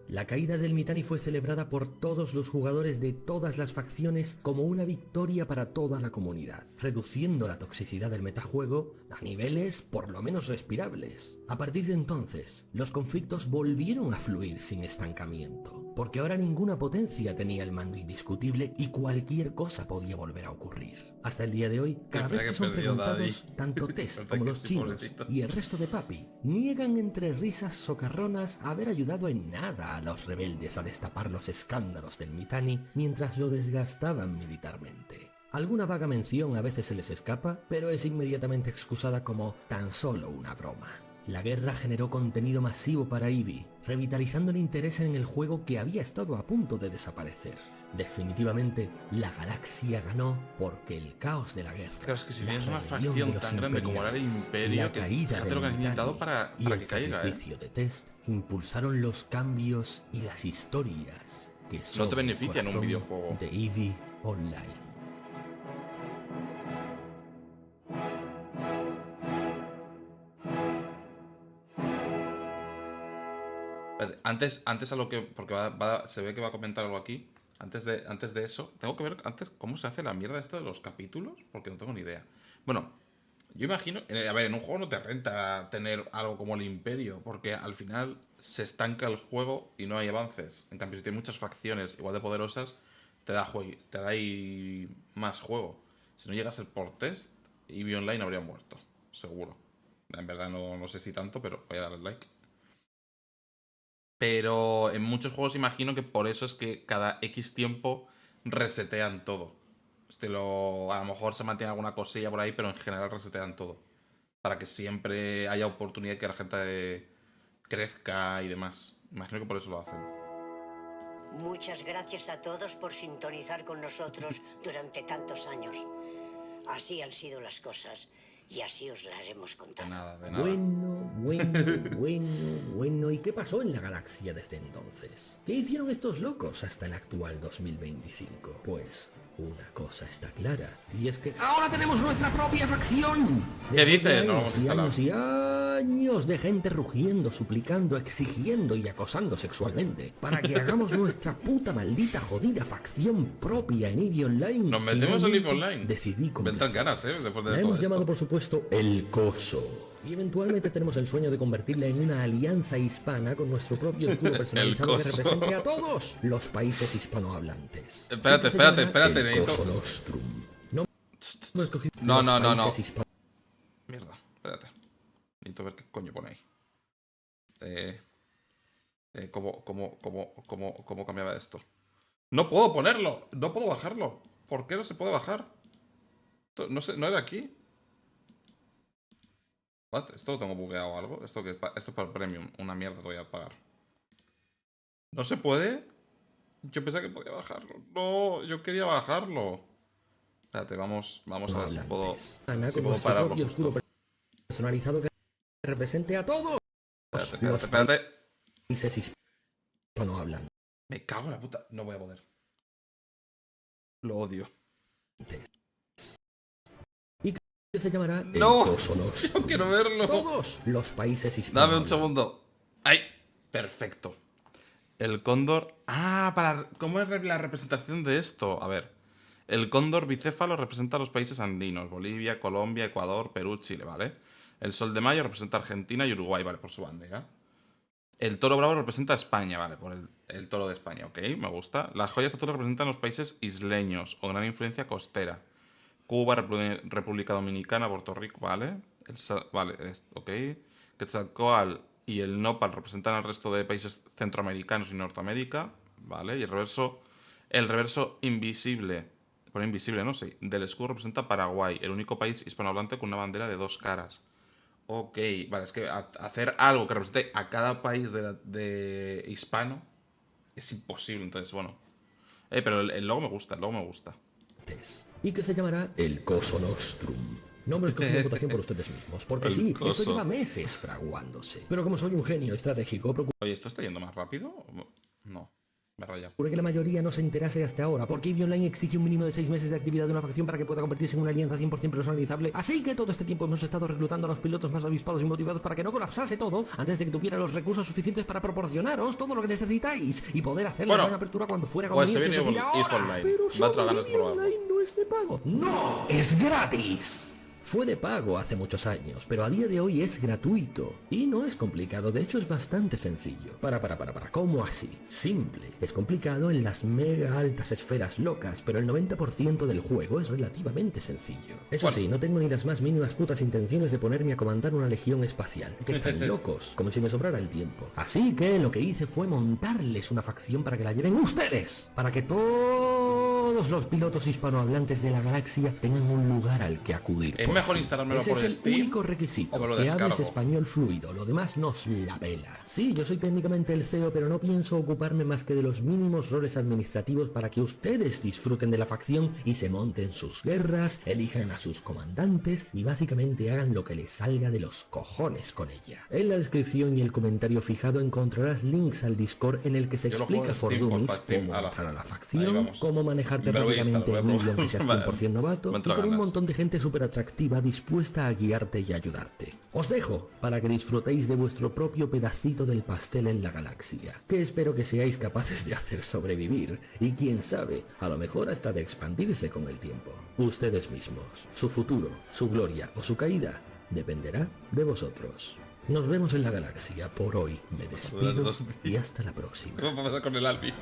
La caída del Mitanni fue celebrada por todos los jugadores de todas las facciones como una victoria para toda la comunidad, reduciendo la toxicidad del metajuego a niveles por lo menos respirables. A partir de entonces, los conflictos volvieron a fluir sin estancamiento, porque ahora ninguna potencia tenía el mando indiscutible y cualquier cosa podía volver a ocurrir. Hasta el día de hoy, cada vez que son perdió preguntados, Daddy. tanto Test Verdad como que los sí, chinos pobrecito. y el resto de Papi niegan entre risas socarronas haber ayudado en nada a los rebeldes a destapar los escándalos del Mitanni mientras lo desgastaban militarmente. Alguna vaga mención a veces se les escapa, pero es inmediatamente excusada como tan solo una broma. La guerra generó contenido masivo para Eevee, revitalizando el interés en el juego que había estado a punto de desaparecer. Definitivamente, la galaxia ganó porque el caos de la guerra, Claro, es que si la tienes una rebelión de facción los tan grande como era el imperiales, Imperio, la que caída fíjate del lo que han necesitado Mitanni para y que el caiga, sacrificio de Test impulsaron los cambios y las historias que son te beneficia en un el corazón videojuego. de Eevee Online. Espérate, antes a lo que. Porque se ve que va a comentar algo aquí. Antes de eso, tengo que ver antes cómo se hace la mierda esto de los capítulos, porque no tengo ni idea. Bueno, yo imagino. A ver, en un juego no te renta tener algo como el Imperio, porque al final se estanca el juego y no hay avances. En cambio, si tienes muchas facciones igual de poderosas, te da ahí más juego. Si no llega a ser por Test, Eevee Online habría muerto, seguro. En verdad no sé si tanto, pero voy a darle like. Pero en muchos juegos imagino que por eso es que cada X tiempo resetean todo. A lo mejor se mantiene alguna cosilla por ahí, pero en general resetean todo. Para que siempre haya oportunidad que la gente crezca y demás. Imagino que por eso lo hacen. Muchas gracias a todos por sintonizar con nosotros durante tantos años. Así han sido las cosas y así os las hemos contado. De nada. Bueno. ¿Y qué pasó en la galaxia desde entonces? ¿Qué hicieron estos locos hasta el actual 2025? Pues una cosa está clara, y es que ¡ahora tenemos nuestra propia facción! ¿Qué dices? No lo Años hemos y instalado. años y años de gente rugiendo, suplicando, exigiendo y acosando sexualmente para que hagamos nuestra puta maldita jodida facción propia en Eevee Online. Nos metemos en Eevee Finalmente, Online. Decidí Me entran ganas, después de la todo hemos esto. llamado, por supuesto, El Coso. Y eventualmente tenemos el sueño de convertirla en una alianza hispana con nuestro propio escudo personalizado que Coso. represente a todos los países hispanohablantes. Espérate, Esto se llamará espérate, El necesito- Coso Nostrum. No hemos escogido No. los países hispanos. Mierda, espérate. Necesito ver qué coño pone ahí. ¿Cómo cambiaba esto? No puedo ponerlo, no puedo bajarlo. ¿Por qué no se puede bajar? No sé, ¿no era aquí? What? ¿Esto lo tengo bugueado o algo? Esto es para el premium, una mierda te voy a pagar. ¿No se puede? Yo pensaba que podía bajarlo. No, yo quería bajarlo. Espérate, vamos a ver si puedo, Ana, si con puedo nuestro pararlo propio justo. escudo personalizado que represente a todos los Espérate. países hispanohablantes. Me cago en la puta. No voy a poder. Lo odio. que se llamará ¡No! el Coso Nostrum. ¡Yo quiero verlo! Todos los países hispanos. Dame un segundo. ¡Ay! Perfecto. El cóndor... ¿Cómo es la representación de esto? A ver. El cóndor bicéfalo representa a los países andinos. Bolivia, Colombia, Ecuador, Perú, Chile, ¿vale? El sol de mayo representa a Argentina y Uruguay, ¿vale? Por su bandera. El toro bravo representa a España, ¿vale? Por el toro de España, ¿ok? Me gusta. Las joyas azules representan a los países isleños o gran influencia costera. Cuba, República Dominicana, Puerto Rico, ¿vale? Vale, ok. Quetzalcóatl y el nopal representan al resto de países centroamericanos y Norteamérica, ¿vale? Y el reverso invisible, por invisible, ¿no? Sí, del escudo representa a Paraguay, el único país hispanohablante con una bandera de 2 caras. Ok, vale, es que hacer algo que represente a cada país de hispano es imposible, entonces, bueno. Pero el logo me gusta, el logo me gusta. Y que se llamará el Coso Nostrum. Nombre escogido de votación por ustedes mismos, porque El sí, coso. esto lleva meses fraguándose. Pero como soy un genio estratégico, Oye, ¿esto está yendo más rápido? No, me raya. procuré que la mayoría no se enterase hasta ahora, porque EVE Online exige un mínimo de 6 meses de actividad de una facción para que pueda convertirse en una alianza 100% personalizable. Así que todo este tiempo hemos estado reclutando a los pilotos más avispados y motivados para que no colapsase todo antes de que tuviera los recursos suficientes para proporcionaros todo lo que necesitáis y poder hacer la gran apertura cuando fuera Pues se conveniente. viene Es decir, EVE ahora. Online. Pero Va a entrar ganas de EVE probarlo. Online no es de pago. ¡No! ¡Es gratis! Fue de pago hace muchos años, pero a día de hoy es gratuito. Y no es complicado, de hecho es bastante sencillo. ¿Cómo así? Simple. Es complicado en las mega altas esferas locas, pero el 90% del juego es relativamente sencillo. Eso sí, no tengo ni las más mínimas putas intenciones de ponerme a comandar una legión espacial. Que están locos, como si me sobrara el tiempo. Así que lo que hice fue montarles una facción para que la lleven ustedes. Para que todos los pilotos hispanohablantes de la galaxia tengan un lugar al que acudir. Es mejor instalármelo Ese por es Steam el único requisito, o me lo que hables descargo. español fluido, lo demás nos la pela. Sí, yo soy técnicamente el CEO, pero no pienso ocuparme más que de los mínimos roles administrativos para que ustedes disfruten de la facción y se monten sus guerras, elijan a sus comandantes y básicamente hagan lo que les salga de los cojones con ella. En la descripción y el comentario fijado encontrarás links al Discord en el que se Yo lo juego explica en for Steam, Dummies porfa, Steam. cómo Ala. entrar a la Ahí facción, vamos. cómo manejarte Me lo voy a rápidamente instalar, en voy a medio aunque seas Vale. 100% novato Me y entra con un ganas. montón de gente súper atractiva dispuesta a guiarte y ayudarte. Os dejo para que disfrutéis de vuestro propio pedacito del pastel en la galaxia, que espero que seáis capaces de hacer sobrevivir y quién sabe, a lo mejor hasta de expandirse con el tiempo. Ustedes mismos, su futuro, su gloria o su caída dependerá de vosotros. Nos vemos en la galaxia. Por hoy me despido y hasta la próxima. ¿Qué va a pasar con el Albion?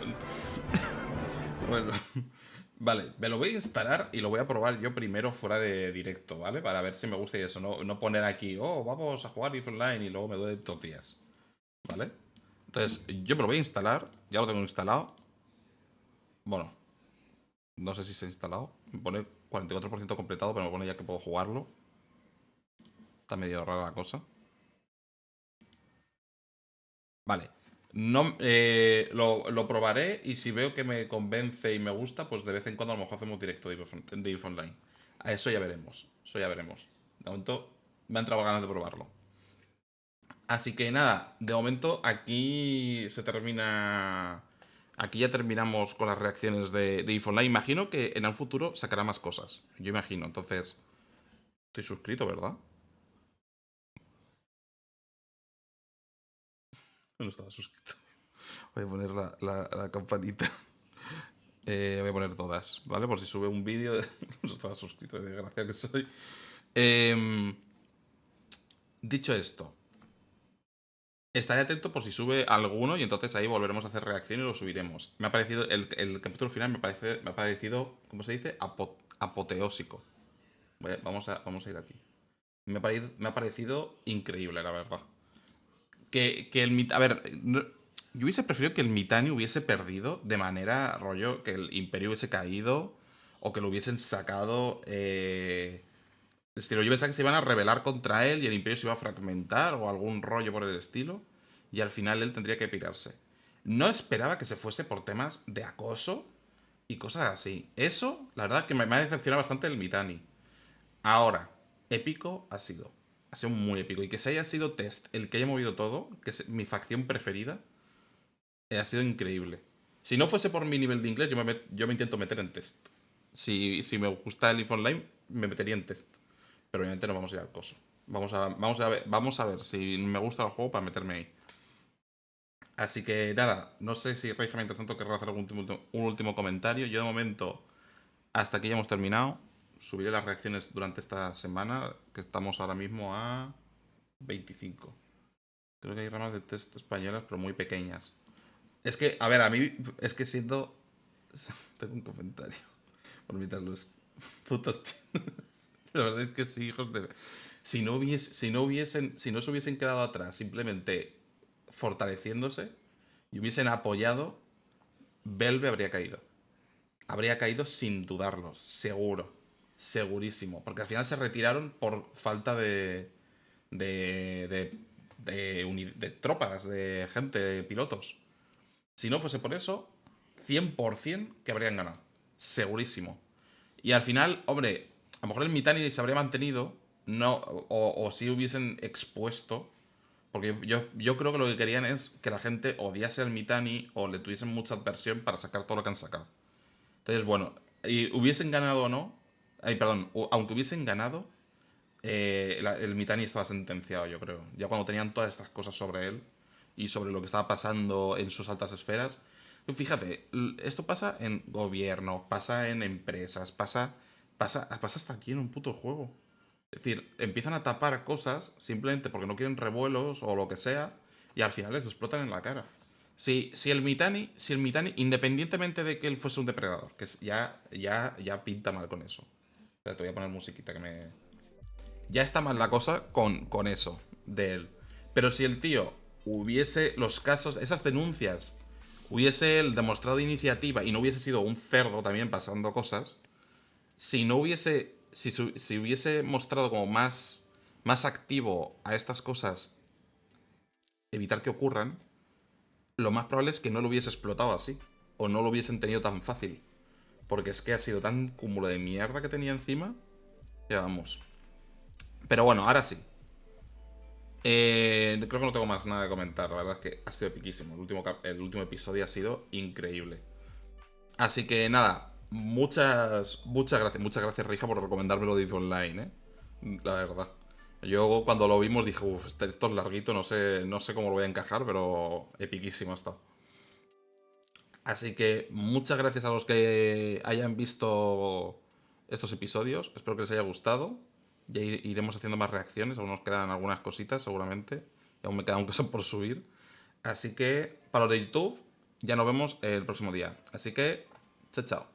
Bueno, vale, me lo voy a instalar y lo voy a probar yo primero fuera de directo, ¿vale? Para ver si me gusta y eso, no poner aquí, oh, vamos a jugar EVE Online y luego me duele tortillas, ¿vale? Entonces, yo me lo voy a instalar, ya lo tengo instalado. Bueno, no sé si se ha instalado, me pone 44% completado, pero me pone ya que puedo jugarlo. Está medio rara la cosa. Vale. No, lo probaré y si veo que me convence y me gusta, pues de vez en cuando a lo mejor hacemos directo de EVE Online. A eso ya veremos. Eso ya veremos. De momento me han entrado ganas de probarlo. Así que nada, de momento aquí se termina. Aquí ya terminamos con las reacciones de EVE Online. Imagino que en el futuro sacará más cosas. Yo imagino. Entonces, estoy suscrito, ¿verdad? No estaba suscrito. Voy a poner la campanita. Voy a poner todas, ¿vale? Por si sube un vídeo. No estaba suscrito, de desgracia que soy. Dicho esto, estaré atento por si sube alguno y entonces ahí volveremos a hacer reacción y lo subiremos. Me ha parecido, el capítulo final me ha parecido, ¿cómo se dice? Apoteósico. Vamos a ir aquí. Me ha parecido increíble, la verdad. A ver, yo hubiese preferido que el Mitanni hubiese perdido de manera rollo, que el Imperio hubiese caído o que lo hubiesen sacado. Estilo, yo pensaba que se iban a rebelar contra él y el Imperio se iba a fragmentar o algún rollo por el estilo y al final él tendría que pirarse. No esperaba que se fuese por temas de acoso y cosas así. Eso, la verdad, que me ha decepcionado bastante el Mitanni. Ahora, épico ha sido. Ha sido muy épico. Y que se haya sido Test el que haya movido todo, que es mi facción preferida, ha sido increíble. Si no fuese por mi nivel de inglés, yo me intento meter en Test. Si me gusta el EVE Online, me metería en Test. Pero obviamente no vamos a ir al coso. Vamos a ver si me gusta el juego para meterme ahí. Así que nada, no sé si Reija, mientras tanto, querrá hacer un último comentario. Yo de momento, hasta aquí ya hemos terminado. Subiré las reacciones durante esta semana, que estamos ahora mismo a 25. Creo que hay ramas de test españolas, pero muy pequeñas. Es que, a ver, a mí, es que siento... Tengo un comentario. Por mitad los putos chinos. La verdad es que sí, hijos de... Si no se hubiesen quedado atrás simplemente fortaleciéndose y hubiesen apoyado, Belve habría caído. Habría caído sin dudarlo, seguro. Segurísimo. Porque al final se retiraron por falta de tropas, de gente, de pilotos. Si no fuese por eso, 100% que habrían ganado. Segurísimo. Y al final, hombre, a lo mejor el Mitani se habría mantenido, no, o si hubiesen expuesto. Porque yo creo que lo que querían es que la gente odiase al Mitani o le tuviesen mucha adversión para sacar todo lo que han sacado. Entonces, bueno, y hubiesen ganado o no, aunque hubiesen ganado, el Mitani estaba sentenciado, yo creo. Ya cuando tenían todas estas cosas sobre él y sobre lo que estaba pasando en sus altas esferas. Fíjate, esto pasa en gobierno, pasa en empresas, pasa hasta aquí en un puto juego. Es decir, empiezan a tapar cosas simplemente porque no quieren revuelos o lo que sea, y al final les explotan en la cara. Si el Mitani, independientemente de que él fuese un depredador, que ya pinta mal con eso. Espera, te voy a poner musiquita que me... Ya está mal la cosa con eso de él. Pero si el tío hubiese los casos, esas denuncias, hubiese él demostrado iniciativa y no hubiese sido un cerdo también pasando cosas, si hubiese mostrado como más activo a estas cosas, evitar que ocurran, lo más probable es que no lo hubiese explotado así. O no lo hubiesen tenido tan fácil. Porque es que ha sido tan cúmulo de mierda que tenía encima. Que vamos. Pero bueno, ahora sí. Creo que no tengo más nada que comentar. La verdad es que ha sido epiquísimo. El último episodio ha sido increíble. Así que nada. Muchas gracias, Rija, por recomendármelo de Online, la verdad. Yo cuando lo vimos dije, uff, esto es larguito, no sé cómo lo voy a encajar, pero epiquísimo está. Así que muchas gracias a los que hayan visto estos episodios. Espero que les haya gustado. Ya iremos haciendo más reacciones. Aún nos quedan algunas cositas seguramente. Y aún me quedan cosas por subir. Así que para los de YouTube ya nos vemos el próximo día. Así que, chao, chao.